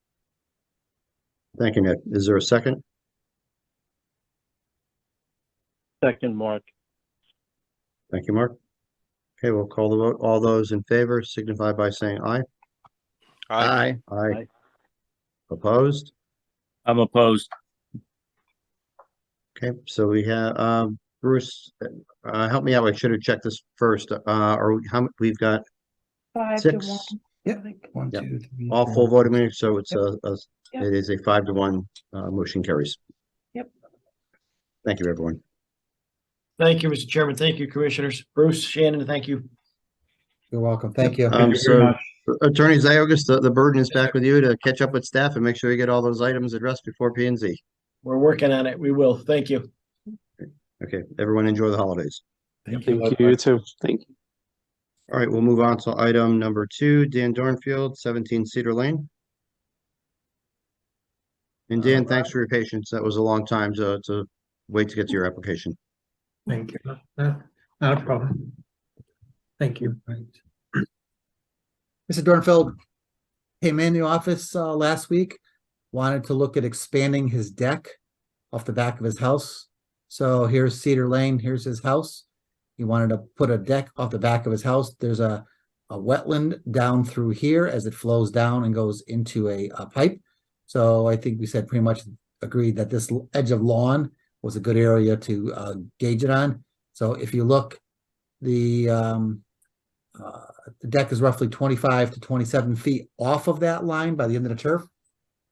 Thank you, Ned. Is there a second? Second, Mark. Thank you, Mark. Okay, we'll call the vote. All those in favor signify by saying aye. Aye. Aye. Aye. Opposed? I'm opposed. Okay, so we have Bruce, help me out. I should have checked this first. We've got 5 to six. 1. Yep. One, Yep. two, three, All four. full voting members, so it's Yep. it is a 5-1 motion carries. Yep. Thank you, everyone. Thank you, Mr. Chairman. Thank you, Commissioners. Bruce, Shannon, thank you. You're welcome. Thank you. So Attorney Ziogas, the burden is back with you to catch up with staff and make sure you get all those items addressed before P and Z. We're working on it. We will. Thank you. Okay, everyone enjoy the holidays. Thank you, you too. Thank you. All right, we'll move on to item number 2, Dan Dornfield, 17 Cedar Lane. And Dan, thanks for your patience. That was a long time to wait to get to your application. Thank you. Not a problem. Thank you. Mr. Dornfeld came in the office last week, wanted to look at expanding his deck off the back of his house. So here's Cedar Lane, here's his house. He wanted to put a deck off the back of his house. There's a wetland down through here as it flows down and goes into a pipe. So I think we said pretty much agreed that this edge of lawn was a good area to gauge it on. So if you look, the deck is roughly 25 to 27 feet off of that line by the end of the turf.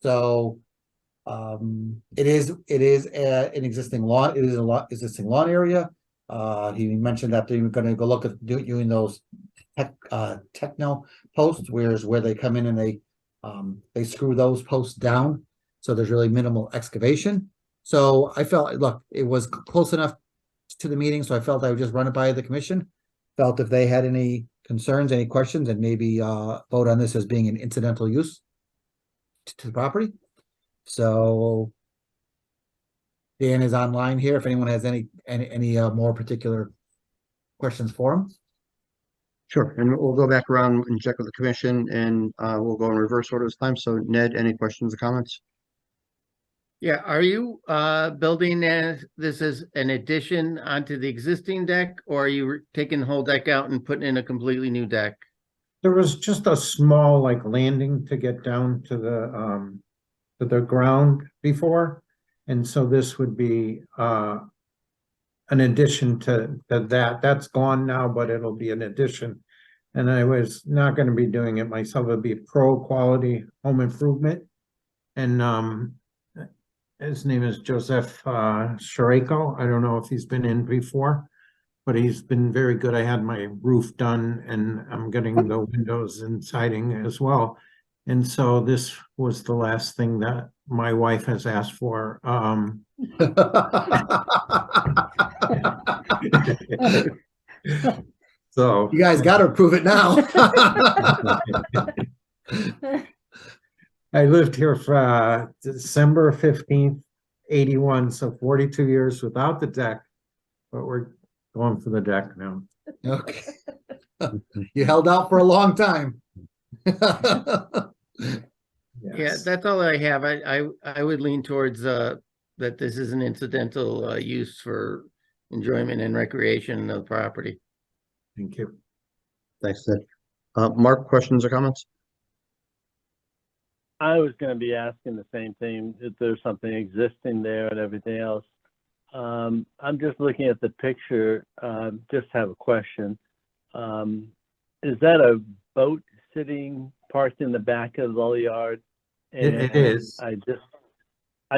So it is an existing lawn. It is existing lawn area. He mentioned that they're going to go look at doing those techno posts, where they come in and they screw those posts down. So there's really minimal excavation. So I felt, look, it was close enough to the meeting, so I felt I would just run it by the commission. Felt if they had any concerns, any questions, and maybe vote on this as being an incidental use to the property. So Dan is online here. If anyone has any more particular questions for him. Sure, and we'll go back around and check with the commission, and we'll go in reverse order this time. So Ned, any questions or comments? Yeah, are you building this as an addition onto the existing deck, or are you taking the whole deck out and putting in a completely new deck? There was just a small landing to get down to the ground before. And so this would be an addition to that. That's gone now, but it'll be an addition. And I was not going to be doing it myself. It'd be a pro quality home improvement. And his name is Joseph Shareko. I don't know if he's been in before, but he's been very good. I had my roof done and I'm getting the windows and siding as well. And so this was the last thing that my wife has asked for. So You guys got to approve it now. I lived here for December 15th, 81, so 42 years without the deck, but we're going for the deck now. Okay. You held out for a long time. Yeah, that's all I have. I would lean towards that this is an incidental use for enjoyment and recreation of the property. Thank you. Thanks, Ned. Mark, questions or comments? I was going to be asking the same thing, if there's something existing there and everything else. I'm just looking at the picture, just have a question. is that a boat sitting parked in the back of the yard? It is. I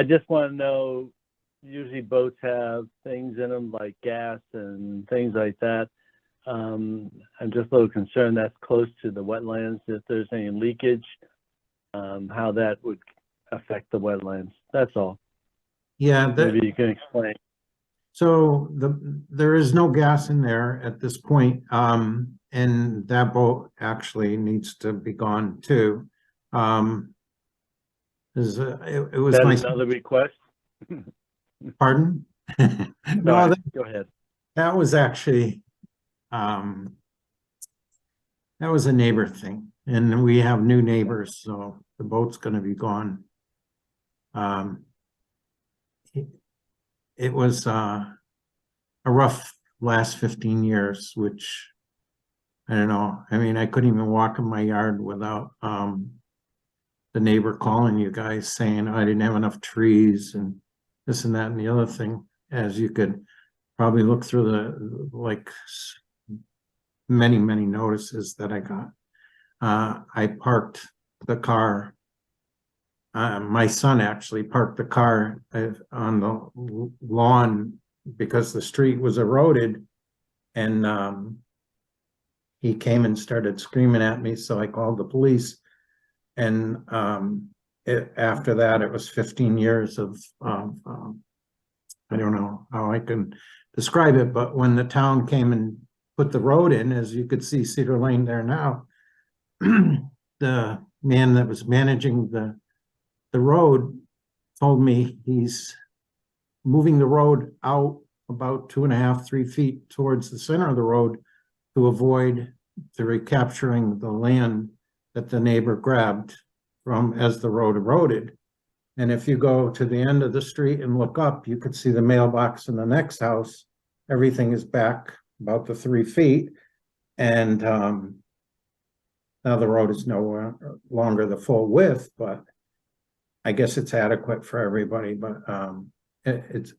just want to know, usually boats have things in them like gas and things like that. I'm just a little concerned that's close to the wetlands, if there's any leakage, how that would affect the wetlands. That's all. Yeah, Maybe you can explain. so there is no gas in there at this point. And that boat actually needs to be gone too. It was Is that my, another request? pardon? No, Sorry, go ahead. that was actually, that was a neighbor thing, and we have new neighbors, so the boat's gonna be gone. It was a rough last 15 years, which I don't know. I mean, I couldn't even walk in my yard without the neighbor calling you guys saying I didn't have enough trees and this and that and the other thing, as you could probably look through the like many notices that I got. I parked the car. My son actually parked the car on the lawn because the street was eroded, and he came and started screaming at me, so I called the police. And after that, it was 15 years of I don't know how I can describe it, but when the town came and put the road in, as you could see Cedar Lane there now, the man that was managing the road told me he's moving the road out about 2.5, 3 feet towards the center of the road to avoid the recapturing the land that the neighbor grabbed from as the road eroded. And if you go to the end of the street and look up, you could see the mailbox in the next house. Everything is back about the 3 feet. And now the road is no longer the full width, but I guess it's adequate for everybody. But it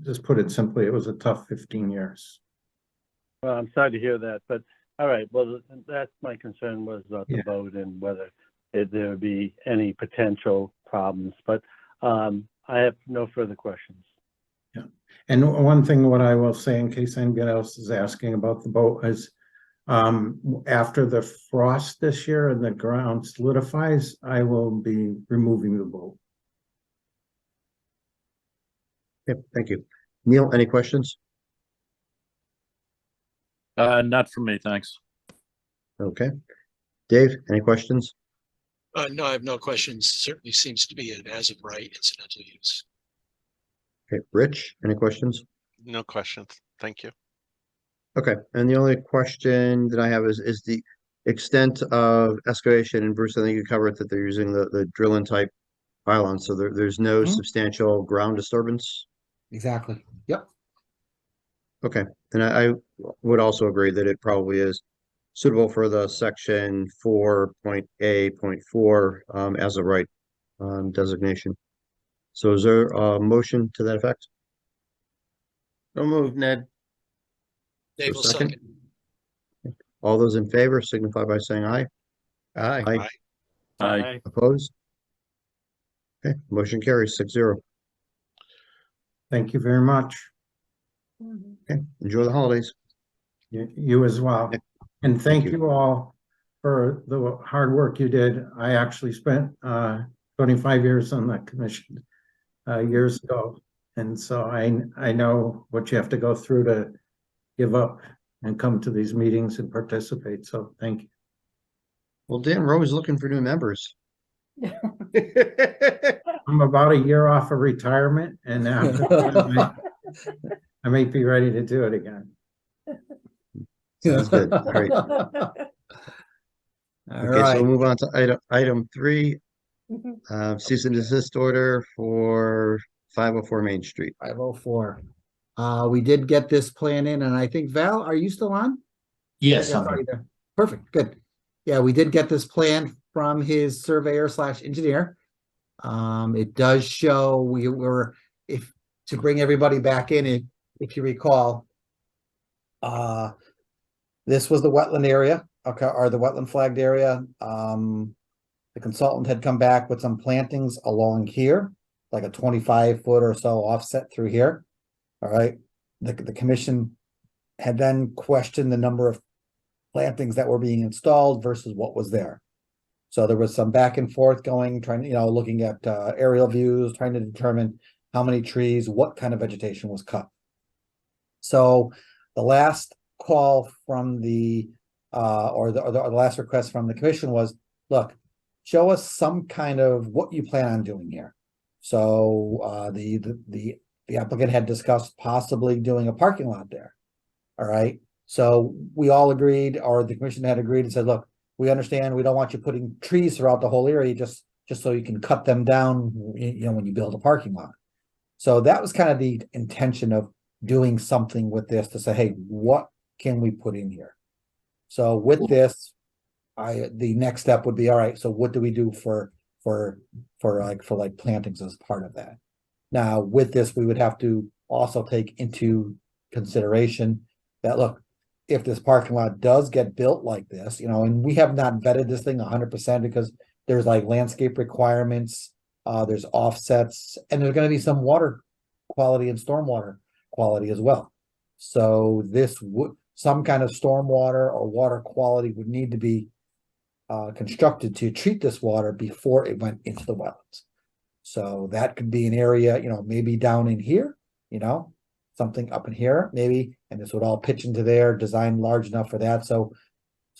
just put it simply, it was a tough 15 years. Well, I'm sorry to hear that, but all right. Well, that's my concern was about the Yeah. boat and whether there would be any potential problems. But I have no further questions. Yeah. And one thing, what I will say in case anybody else is asking about the boat is, after the frost this year and the ground solidifies, I will be removing the boat. Yep, thank you. Neil, any questions? Not for me, thanks. Okay. Dave, any questions? No, I have no questions. Certainly seems to be an as of right incidental use. Okay, Rich, any questions? No questions. Thank you. Okay, and the only question that I have is the extent of excavation, and Bruce, I think you covered that they're using the drill-in type pylon, so there's no Mhm. substantial ground disturbance. Exactly. Yep. Okay, and I would also agree that it probably is suitable for the section 4.A.4 as a right designation. So is there a motion to that effect? So moved, Ned. Dave will second? second. All those in favor signify by saying aye. Aye. Aye. Aye. Opposed? Okay, motion carries 6-0. Thank you very much. Okay, enjoy the holidays. You as well. Yeah. And thank you. you all for the hard work you did. I actually spent 25 years on that commission years ago. And so I know what you have to go through to give up and come to these meetings and participate. So thank you. Well, Dan, we're always looking for new members. I'm about a year off of retirement, and after that, I might be ready to do it again. Sounds good. All right. All Okay, so right. we'll move on to item 3, cease and desist order for 504 Main Street. 504. We did get this plan in, and I think Val, are you still on? Yes, I saw you there. Perfect, good. Yeah, we did get this plan from his surveyor / engineer. It does show we were, if to bring everybody back in, if you recall, this was the wetland area. okay, or the wetland flagged area. The consultant had come back with some plantings along here, like a 25-foot or so offset through here. All right. The commission had then questioned the number of plantings that were being installed versus what was there. So there was some back and forth going, trying to, looking at aerial views, trying to determine how many trees, what kind of vegetation was cut. So the last call from the last request from the commission was, look, show us some kind of what you plan on doing here. So the applicant had discussed possibly doing a parking lot there. All right. So we all agreed, or the commission had agreed and said, look, we understand we don't want you putting trees throughout the whole area just so you can cut them down, when you build a parking lot. So that was kind of the intention of doing something with this to say, hey, what can we put in here? So with this, the next step would be, all right, so what do we do for plantings as part of that? Now with this, we would have to also take into consideration that, look, if this parking lot does get built like this, and we have not vetted this thing 100% because there's like landscape requirements, there's offsets, and there's going to be some water quality and stormwater quality as well. So this would, some kind of stormwater or water quality would need to be constructed to treat this water before it went into the wetlands. So that could be an area, maybe down in here, something up in here, maybe, and this would all pitch into there, designed large enough for that. So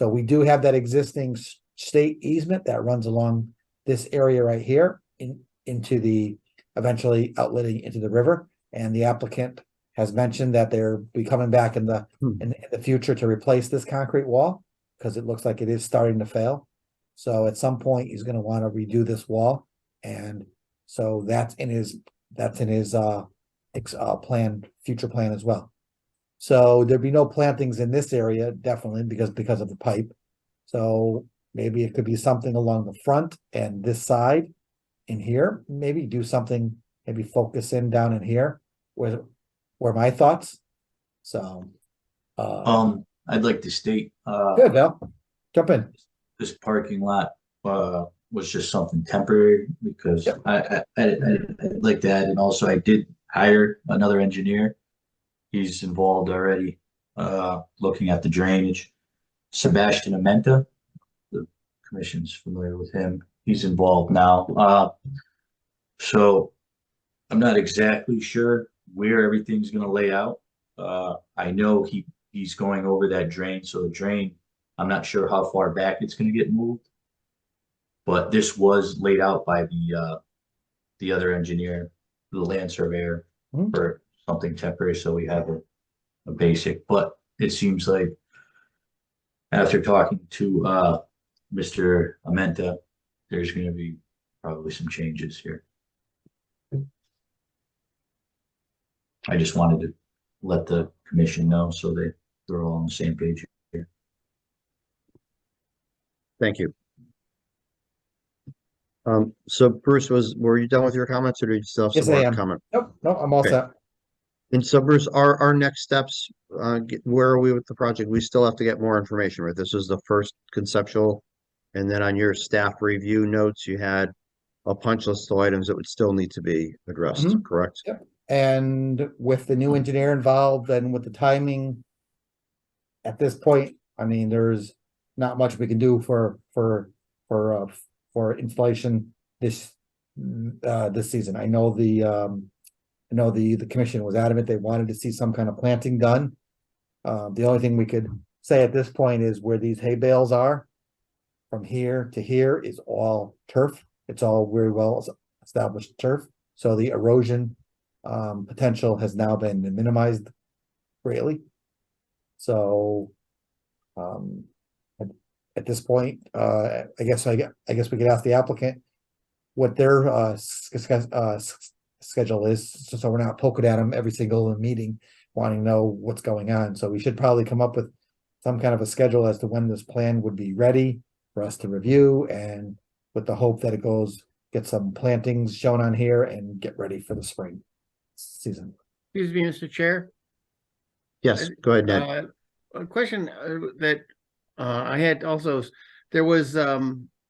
we do have that existing state easement that runs along this area right here into the, eventually outletting into the river. And the applicant has mentioned that they're be coming back in the future to replace this concrete wall because it looks like it is starting to fail. So at some point he's going to want to redo this wall, and so that's in his future plan as well. So there'd be no plantings in this area, definitely, because of the pipe. So maybe it could be something along the front and this side in here, maybe do something, maybe focus in down in here where my thoughts. So I'd like to state good, Val, jump in. This parking lot was just something temporary because I'd like to add, and also I did hire another engineer. He's involved already looking at the drainage. Sebastian Amenta, the commission's familiar with him. He's involved now. So I'm not exactly sure where everything's going to lay out. I know he's going over that drain. So the drain, I'm not sure how far back it's going to get moved. But this was laid out by the other engineer, the land surveyor, for something temporary. So we have a basic, but it seems like after talking to Mr. Amenta, there's going to be probably some changes here. I just wanted to let the commission know so they're all on the same page here. Thank you. So Bruce, were you done with your comments, or do you still have some more comment? Nope, I'm all set. And so Bruce, our next steps, where are we with the project? We still have to get more information, right? This is the first conceptual, and then on your staff review notes, you had a punch list of items that would still need to be addressed, correct? Yep. And with the new engineer involved and with the timing, at this point, I mean, there's not much we can do for installation this season. I know the commission was adamant they wanted to see some kind of planting done. The only thing we could say at this point is where these hay bales are, from here to here is all turf. It's all very well established turf. So the erosion potential has now been minimized greatly. So at this point, I guess we could ask the applicant what their schedule is, so we're not poking at them every single meeting wanting to know what's going on. So we should probably come up with some kind of a schedule as to when this plan would be ready for us to review, and with the hope that it get some plantings shown on here and get ready for the spring season. Excuse me, Mr. Chair. Yes, go ahead, Ned. A question that I had also, there was,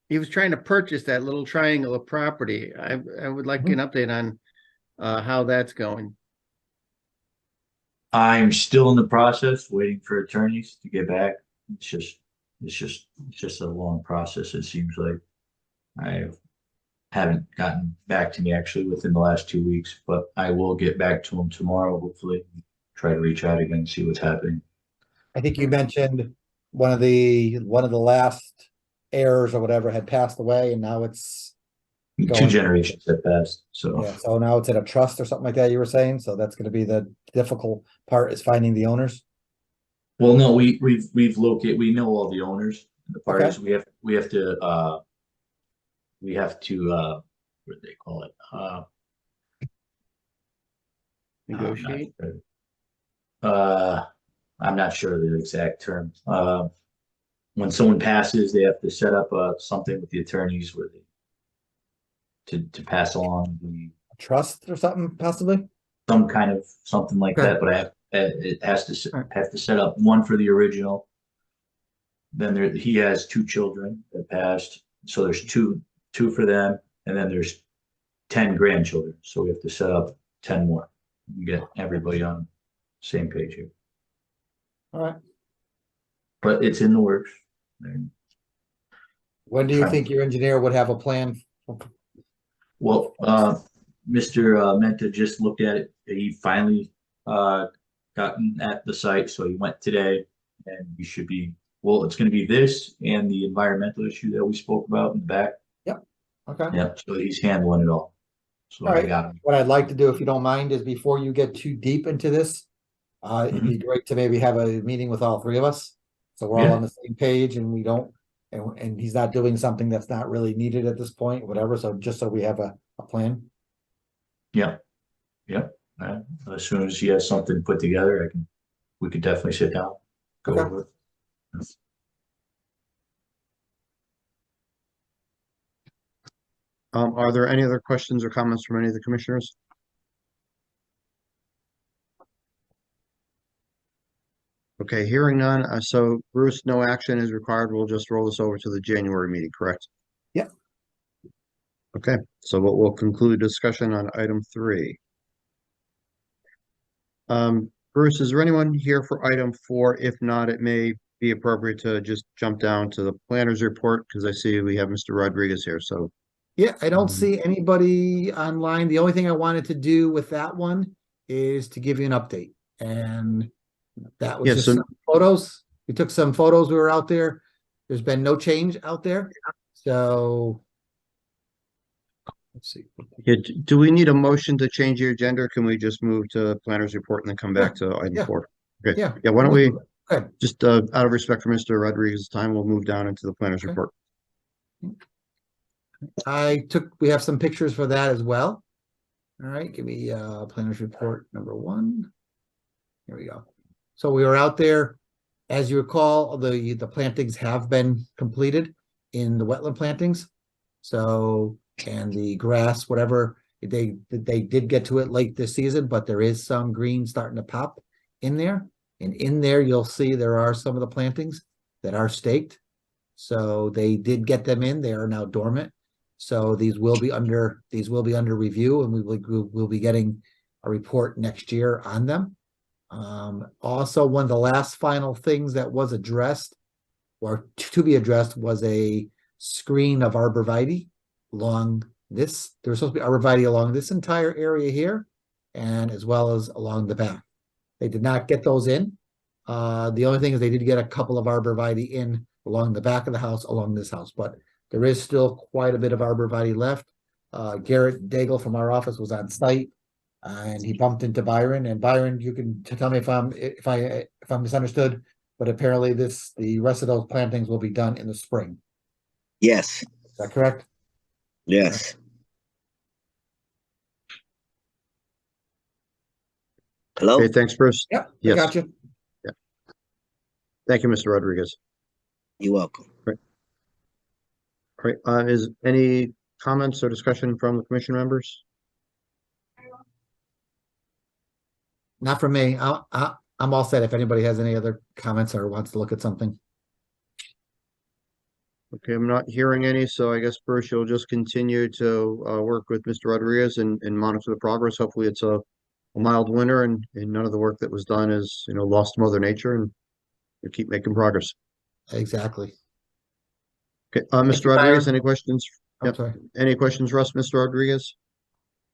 he was trying to purchase that little triangle of property. I would like an update on how that's going. I'm still in the process, waiting for attorneys to get back. It's just a long process, it seems like. I haven't gotten back to me actually within the last 2 weeks, but I will get back to him tomorrow, hopefully. Try to reach out again, see what's happening. I think you mentioned one of the last heirs or whatever had passed away, and now it's Two going. generations have passed, so. Yeah, so now it's in a trust or something like that, you were saying, so that's gonna be the difficult part, is finding the owners. Well, no, we've located, we know all the owners. The part Okay. is we have to what do they call it? Negotiate. I'm not sure the exact term. When someone passes, they have to set up something with the attorneys where they to pass along the Trust or something, possibly? some kind of something like Okay. that, but it has to Alright. have to set up one for the original. Then he has 2 children that passed, so there's two for them, and then there's 10 grandchildren. So we have to set up 10 more. We get everybody on the same page here. All right. But it's in the works. And, When do you think your engineer would have a plan? well, Mr. Menta just looked at it. He finally gotten at the site, so he went today, and we should be. Well, it's going to be this and the environmental issue that we spoke about in the back. Okay. Yeah, so he's handling it all. So All I right. got him. What I'd like to do, if you don't mind, is before you get too deep into this, it'd be great to maybe have a meeting with all 3 of us. So we're all Yeah. on the same page and we don't, and he's not doing something that's not really needed at this point, whatever. So just so we have a plan. Yeah. As soon as he has something put together, we could definitely sit down, go Okay. over it. Are there any other questions or comments from any of the commissioners? Okay, hearing none. So Bruce, no action is required. We'll just roll this over to the January meeting, correct? Yep. Okay, so we'll conclude discussion on item 3. Bruce, is there anyone here for item 4? If not, it may be appropriate to just jump down to the planner's report because I see we have Mr. Rodriguez here, so. Yeah, I don't see anybody online. The only thing I wanted to do with that one is to give you an update. And that was Yeah, just so- some photos. We took some photos. We were out there. There's been no change out there. So let's see. Yeah, do we need a motion to change the agenda? Or can we just move to planner's report and then come back to item Yeah. 4? Okay. Yeah. Yeah, why don't we Okay. just out of respect for Mr. Rodriguez's time, we'll move down into the planner's Okay. report. We have some pictures for that as well. All right, give me planner's report number 1. Here we go. So we were out there, as you recall, the plantings have been completed in the wetland plantings. So, and the grass, whatever, they did get to it late this season, but there is some green starting to pop in there. And in there, you'll see there are some of the plantings that are staked. So they did get them in. They are now dormant. So these will be under review, and we'll be getting a report next year on them. Also, one of the last final things that was addressed or to be addressed was a screen of arborvitae along this. There was supposed to be arborvitae along this entire area here, and as well as along the back. They did not get those in. The only thing is they did get a couple of arborvitae in along the back of the house, along this house, but there is still quite a bit of arborvitae left. Garrett Daigle from our office was on site, and he bumped into Byron. And Byron, you can tell me if I'm misunderstood, but apparently the rest of those plantings will be done in the spring. Yes. Is that correct? Yes. Hello? Okay, thanks, Bruce. Yep, I Yes. got you. Yeah. Thank you, Mr. Rodriguez. You're welcome. All right, is any comments or discussion from the commission members? Not for me. I'm all set if anybody has any other comments or wants to look at something. Okay, I'm not hearing any, so I guess Bruce, you'll just continue to work with Mr. Rodriguez and monitor the progress. Hopefully it's a mild winter and none of the work that was done is, lost to Mother Nature and we keep making progress. Exactly. Okay, Thank Mr. you, Rodriguez, Byron. any questions? I'm Yep. sorry. Any questions, Russ, Mr. Rodriguez?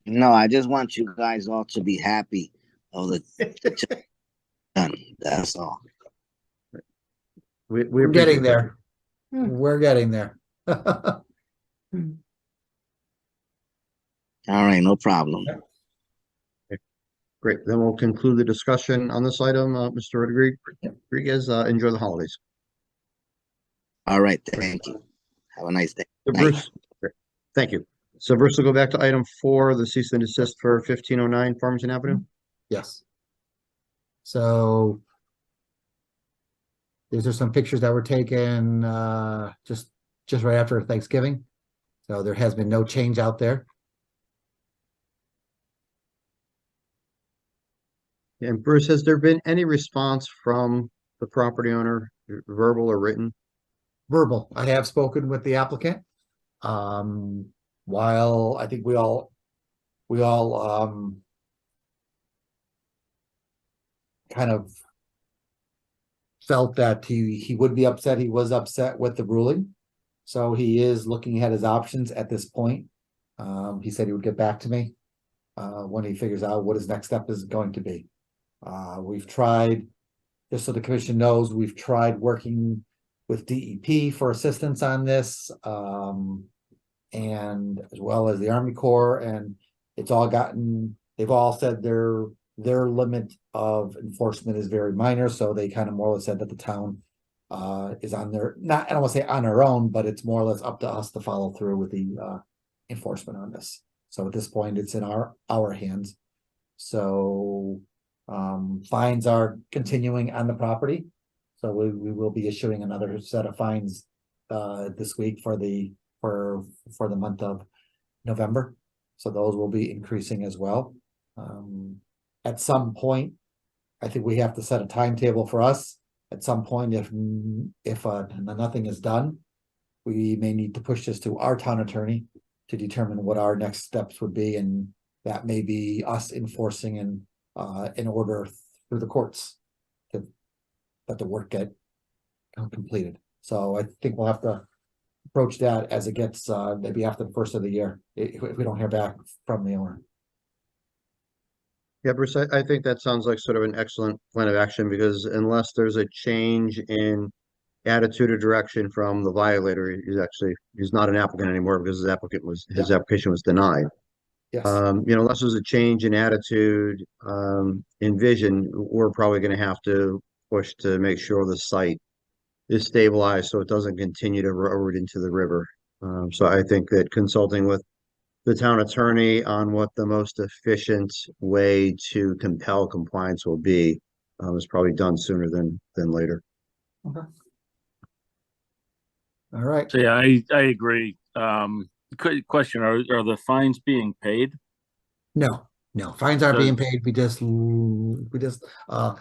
No, I just want you guys all to be happy of the done. That's all. We We're appreciate getting that. there. We're getting there. All right, no problem. Great. Then we'll conclude the discussion on this item. Mr. Rodriguez, enjoy the holidays. All right, thank you. Have a nice day. So Night. Bruce, great. Thank you. So Bruce, will go back to item 4, the cease and desist for 1509 Farmington Avenue. Yes. So these are some pictures that were taken just right after Thanksgiving. So there has been no change out there. And Bruce, has there been any response from the property owner, verbal or written? Verbal. I have spoken with the applicant. While I think we all kind of felt that he would be upset. He was upset with the ruling. So he is looking at his options at this point. He said he would get back to me when he figures out what his next step is going to be. We've tried, just so the commission knows, we've tried working with DEP for assistance on this, and as well as the Army Corps, and it's all gotten, they've all said their limit of enforcement is very minor, so they kind of more or less said that the town is on their, not, I don't want to say on our own, but it's more or less up to us to follow through with the enforcement on this. So at this point, it's in our hands. So fines are continuing on the property. So we will be issuing another set of fines this week for the month of November. So those will be increasing as well. At some point, I think we have to set a timetable for us. At some point, if nothing is done, we may need to push this to our town attorney to determine what our next steps would be, and that may be us enforcing in order through the courts to let the work get completed. So I think we'll have to approach that as it gets maybe after the first of the year if we don't hear back from the owner. Yeah, Bruce, I think that sounds like sort of an excellent plan of action because unless there's a change in attitude or direction from the violator, he's not an applicant anymore because his application was denied. Yes. Unless there's a change in attitude, in vision, we're probably going to have to push to make sure the site is stabilized so it doesn't continue to erode into the river. So I think that consulting with the town attorney on what the most efficient way to compel compliance will be is probably done sooner than later. Okay. All right. So yeah, I agree. Question: Are the fines being paid? No, fines aren't So- being paid. We just I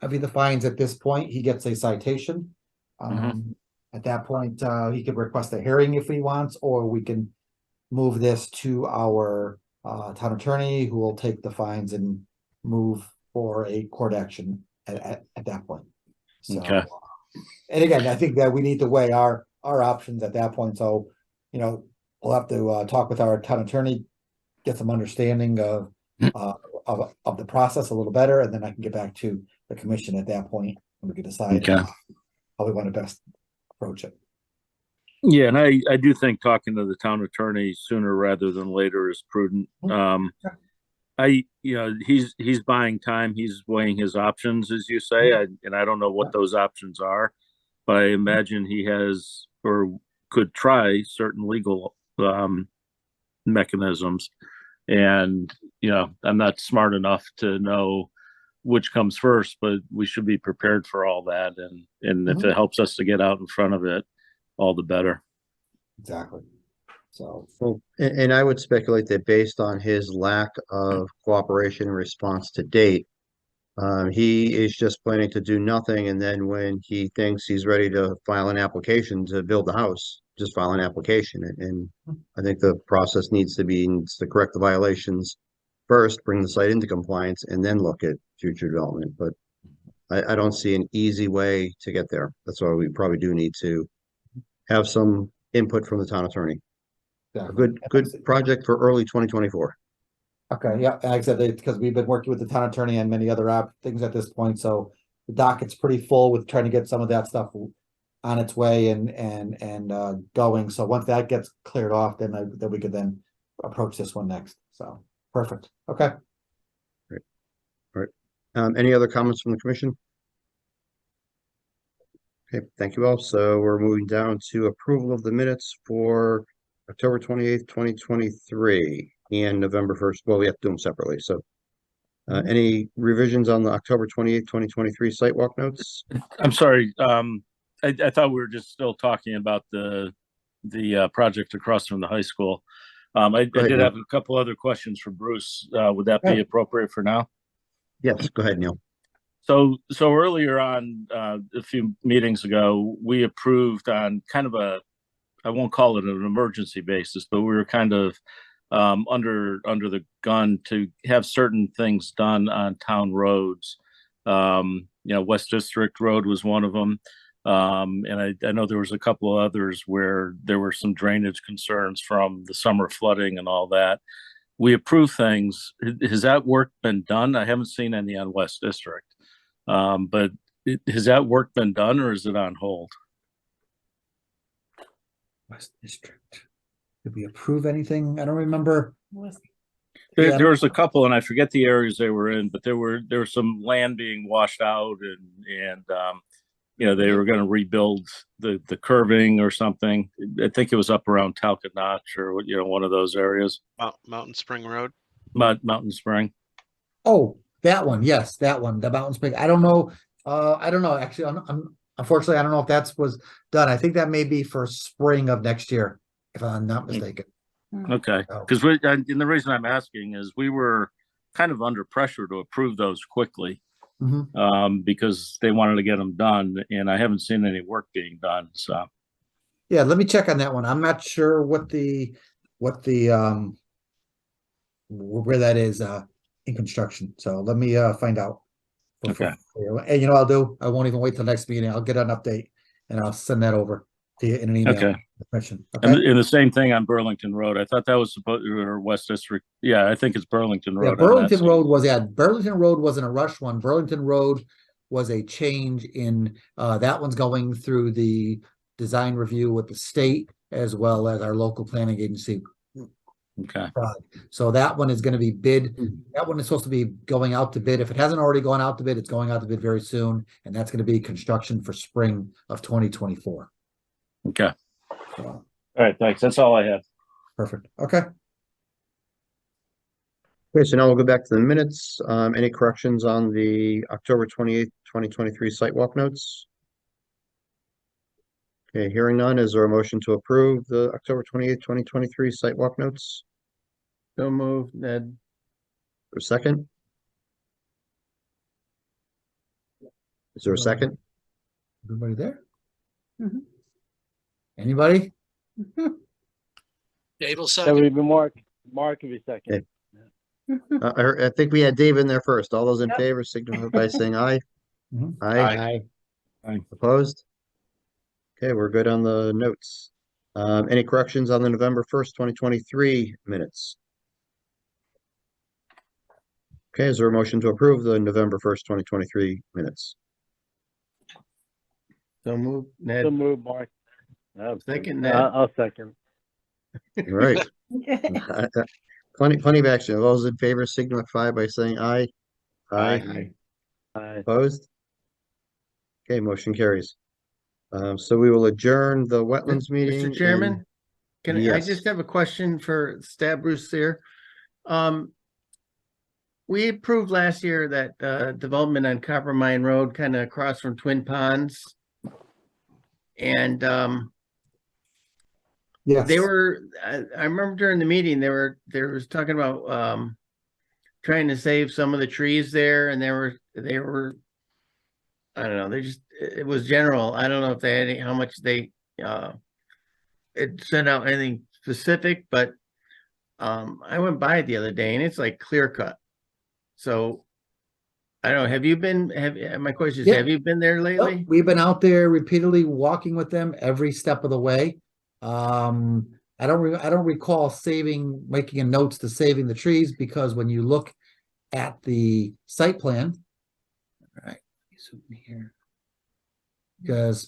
mean, the fines at this point, he gets a citation. At that point, he could request a hearing if he wants, or we can move this to our town attorney, who will take the fines and move for a court action at that point. So, Okay. and again, I think that we need to weigh our options at that point. So, we'll have to talk with our town attorney, get some understanding of the process a little better, and then I can get back to the commission at that point, and we can decide how we want to best approach it. Yeah, and I do think talking to the town attorney sooner rather than later is prudent. He's buying time. He's weighing his options, as you say, and I don't know what those options are, but I imagine he has or could try certain legal mechanisms. And I'm not smart enough to know which comes first, but we should be prepared for all that. And if it helps us to get out in front of it, all the better. Exactly. So, well, and I would speculate that based on his lack of cooperation and response to date, He is just planning to do nothing, and then when he thinks he's ready to file an application to build the house, just file an application. And I think the process needs to correct the violations first, bring the site into compliance, and then look at future development. But I don't see an easy way to get there. That's why we probably do need to have some input from the town attorney. A good project for early 2024. Okay, yeah, like I said, because we've been working with the town attorney and many other things at this point, so the docket's pretty full with trying to get some of that stuff on its way and going. So once that gets cleared off, then we could then approach this one next. So perfect. Okay. Great. All right. Any other comments from the commission? Okay, thank you all. So we're moving down to approval of the minutes for October 28th, 2023 and November 1st. Well, we have to do them separately. So any revisions on the October 28th, 2023 site walk notes? I'm sorry. I thought we were just still talking about the project across from the high school. I did have a couple other questions for Bruce. Would that be appropriate for now? Yes, go ahead, Neil. So earlier on, a few meetings ago, we approved on kind of I won't call it an emergency basis, but we were kind of under the gun to have certain things done on town roads. West District Road was one of them. And I know there was a couple of others where there were some drainage concerns from the summer flooding and all that. We approved things. Has that work been done? I haven't seen any on West District. But has that work been done or is it on hold? West District. Did we approve anything? I don't remember. There was a couple, and I forget the areas they were in, but there was some land being washed out, and they were going to rebuild the curving or something. I think it was up around Talcott Notch or one of those areas. Mountain Spring Road. Mountain Spring. Oh, that one. Yes, that one. The Mountain Spring. I don't know. Actually, unfortunately, I don't know if that was done. I think that may be for spring of next year, if I'm not mistaken. Okay, because and the reason I'm asking is we were kind of under pressure to approve those quickly, because they wanted to get them done, and I haven't seen any work being done. So, yeah, let me check on that one. I'm not sure what the where that is in construction. So let me find out. Okay. And you know what I'll do? I won't even wait till next meeting. I'll get an update and I'll send that over to you in an email. Okay. Okay. And the same thing on Burlington Road. I thought that was or West District. Yeah, I think it's Burlington Road. Yeah, Burlington Road wasn't a rush one. Burlington Road was a change in that one's going through the design review with the state as well as our local planning agency. Okay. So that one is going to be bid. That one is supposed to be going out to bid. If it hasn't already gone out to bid, it's going out to bid very soon. And that's going to be construction for spring of 2024. Okay. All right. Thanks. That's all I have. Perfect. Okay. Okay, so now we'll go back to the minutes. Any corrections on the October 28th, 2023 site walk notes? Okay, hearing none, is there a motion to approve the October 28th, 2023 site walk notes? So moved, Ned. For a second? Is there a second? Everybody there? Anybody? Dave will That second. would be Mark. Mark will be second. I think we had Dave in there first. All those in favor signify by saying aye. Aye. Opposed? Okay, we're good on the notes. Any corrections on the November 1st, 2023 minutes? Okay, is there a motion to approve the November 1st, 2023 minutes? So moved, Ned. So move, Mark. Second, Ned. I'll second. All right. Plenty of action. Those in favor signify by saying aye. Aye. Aye. Opposed? Okay, motion carries. So we will adjourn the wetlands meeting. Mr. Chairman, can I Yes. just have a question for Stab Bruce here? We approved last year that development on Copper Mine Road, kind of across from Twin Ponds. And Yes. they were, I remember during the meeting, they was talking about trying to save some of the trees there, and they were, I don't know, it was general. I don't know if they had how much they it sent out anything specific, but I went by it the other day and it's like clear cut. So I don't know. Have you been? My question is, Yeah. have you been there lately? We've been out there repeatedly walking with them every step of the way. I don't recall making a notes to saving the trees, because when you look at the site plan, all right, let me zoom in here. Because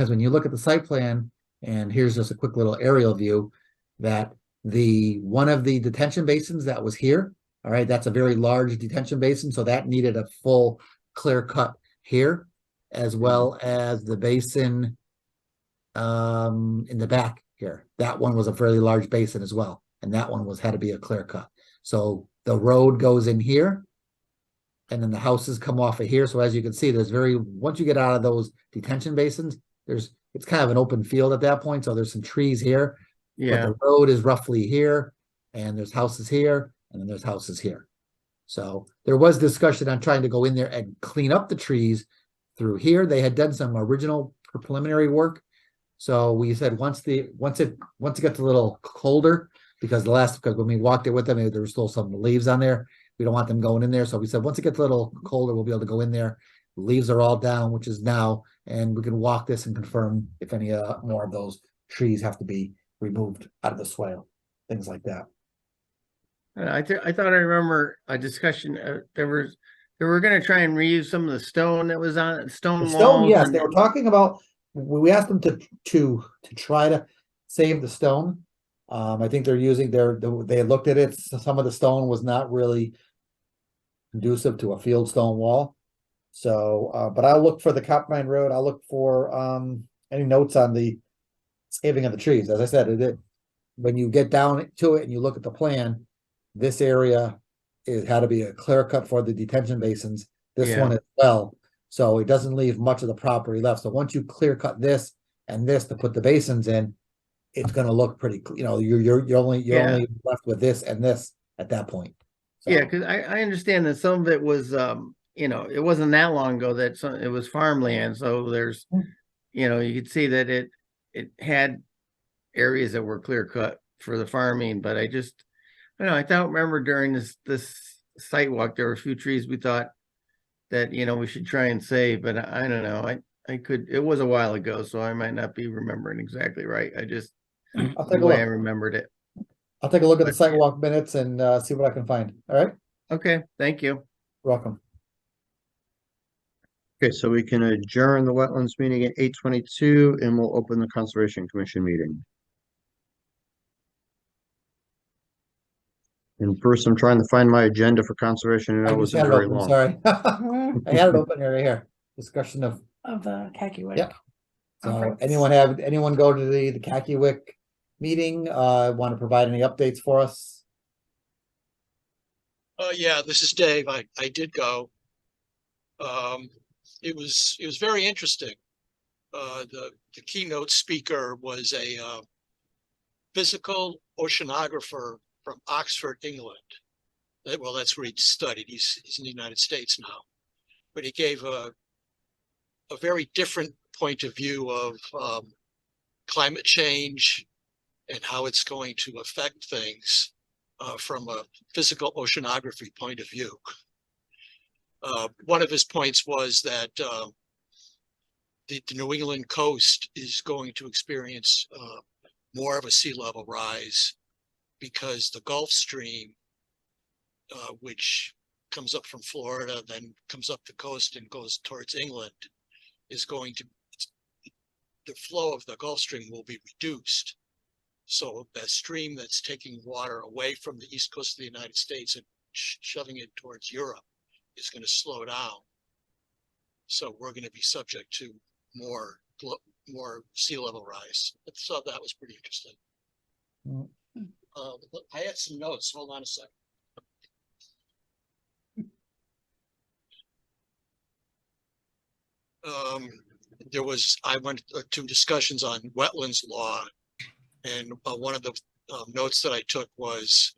when you look at the site plan, and here's just a quick little aerial view, that one of the detention basins that was here, all right, that's a very large detention basin, so that needed a full clear cut here, as well as the basin in the back here. That one was a fairly large basin as well, and that one had to be a clear cut. So the road goes in here, and then the houses come off of here. So as you can see, once you get out of those detention basins, it's kind of an open field at that point. So there's some trees here, but Yeah. the road is roughly here, and there's houses here, and then there's houses here. So there was discussion on trying to go in there and clean up the trees through here. They had done some original preliminary work. So we said once it gets a little colder, because when we walked it with them, there was still some leaves on there. We don't want them going in there. So we said, once it gets a little colder, we'll be able to go in there. The leaves are all down, which is now, and we can walk this and confirm if any more of those trees have to be removed out of the swale, things like that. I thought I remember a discussion. They were going to try and reuse some of the stone that was on stone walls. Yes, they were talking about. We asked them to try to save the stone. I think they're using they looked at it. Some of the stone was not really conducive to a field stone wall. So, but I'll look for the Copmine Road. I'll look for any notes on the saving of the trees. As I said, when you get down to it and you look at the plan, this area had to be a clear cut for the detention basins. This one as well. So it doesn't leave much of the property left. So once you clear cut this and this to put the basins in, it's going to look pretty. You're only left with this and this at that point. So. Yeah, because I understand that some of it was, it wasn't that long ago that it was farmland. So there's, you could see that it had areas that were clear cut for the farming. But I don't remember during this site walk, there were a few trees we thought that, we should try and save, but I don't know. It was a while ago, so I might not be remembering exactly right. I'll take the a way look. I remembered it. I'll take a look at the sidewalk minutes and see what I can find. All right. Okay. Thank you. You're welcome. Okay, so we can adjourn the wetlands meeting at 8:22 and we'll open the Conservation Commission meeting. And first, I'm trying to find my agenda for conservation, and it wasn't very long. Sorry. I had it open right here. Discussion of the Kakiwik. Yep. So conference. anyone go to the Kakiwik meeting? Want to provide any updates for us? Yeah, this is Dave. I did go. It was very interesting. The keynote speaker was a physical oceanographer from Oxford, England. Well, that's where he studied. He's in the United States now, but he gave a very different point of view of climate change and how it's going to affect things from a physical oceanography point of view. One of his points was that the New England coast is going to experience more of a sea level rise because the Gulf Stream, which comes up from Florida, then comes up the coast and goes towards England, the flow of the Gulf Stream will be reduced. So that stream that's taking water away from the east coast of the United States and shoving it towards Europe is going to slow down. So we're going to be subject to more sea level rise. I thought that was pretty interesting. I had some notes. Hold on a second. I went to discussions on wetlands law, and one of the notes that I took was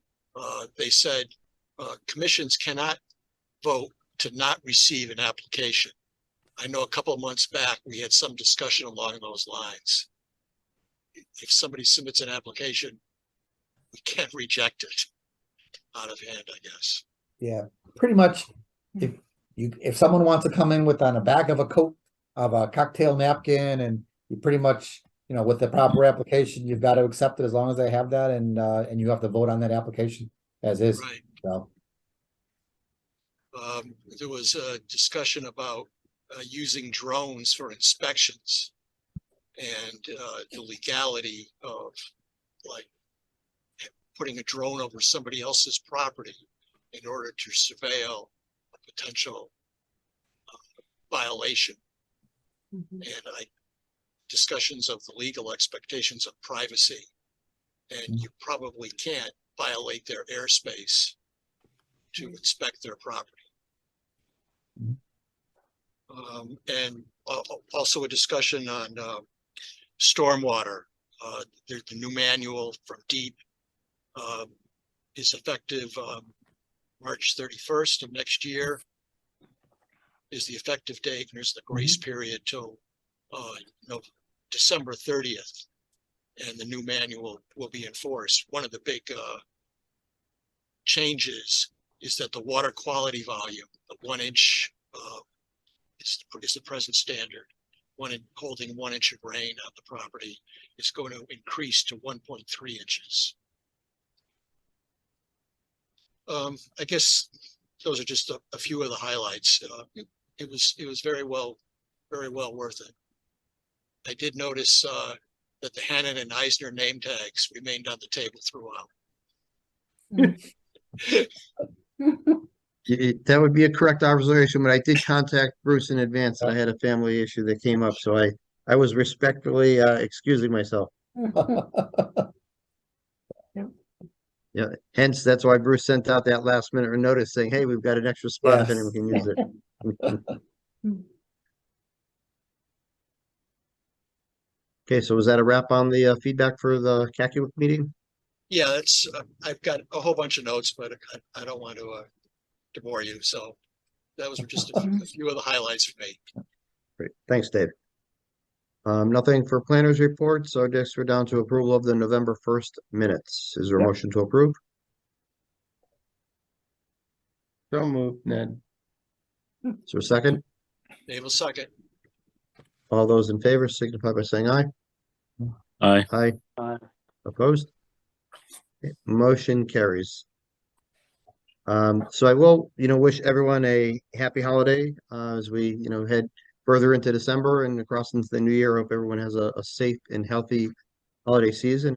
they said commissions cannot vote to not receive an application. I know a couple of months back, we had some discussion along those lines. If somebody submits an application, we can't reject it out of hand, I guess. Yeah, pretty much. If someone wants to come in with on a bag of a coat of a cocktail napkin, and you pretty much, with the proper application, you've got to accept it as long as they have that, and you have to vote on that application as is. Right. So There was a discussion about using drones for inspections and the legality of like putting a drone over somebody else's property in order to surveil a potential violation. And discussions of the legal expectations of privacy, and you probably can't violate their airspace to inspect their property. And also a discussion on stormwater. The new manual from DEEP is effective March 31st of next year is the effective date, and there's the grace period till December 30th, and the new manual will be enforced. One of the big changes is that the water quality volume, the 1 inch is the present standard. Holding 1 inch of rain on the property is going to increase to 1.3 inches. I guess those are just a few of the highlights. It was very well worth it. I did notice that the Hannon and Eisner name tags remained on the table throughout. That would be a correct observation, but I did contact Bruce in advance that I had a family issue that came up, so I was respectfully excusing myself. Yeah, hence that's why Bruce sent out that last minute notice saying, "Hey, we've got an extra spot if anyone can use it." Okay, so was that a wrap on the feedback for the CACUIC meeting? Yeah, that's I've got a whole bunch of notes, but I don't want to bore you. So that was just a few of the highlights for me. Great, thanks, Dave. Nothing for planners report, so I guess we're down to approval of the November 1st minutes. Is there a motion to approve? So moved, Ned. Is there a second? Dave will second. All those in favor signify by saying aye. Aye. Aye. Opposed? Okay, motion carries. So I will, wish everyone a happy holiday as we, head further into December and across into the new year. I hope everyone has a safe and healthy holiday season.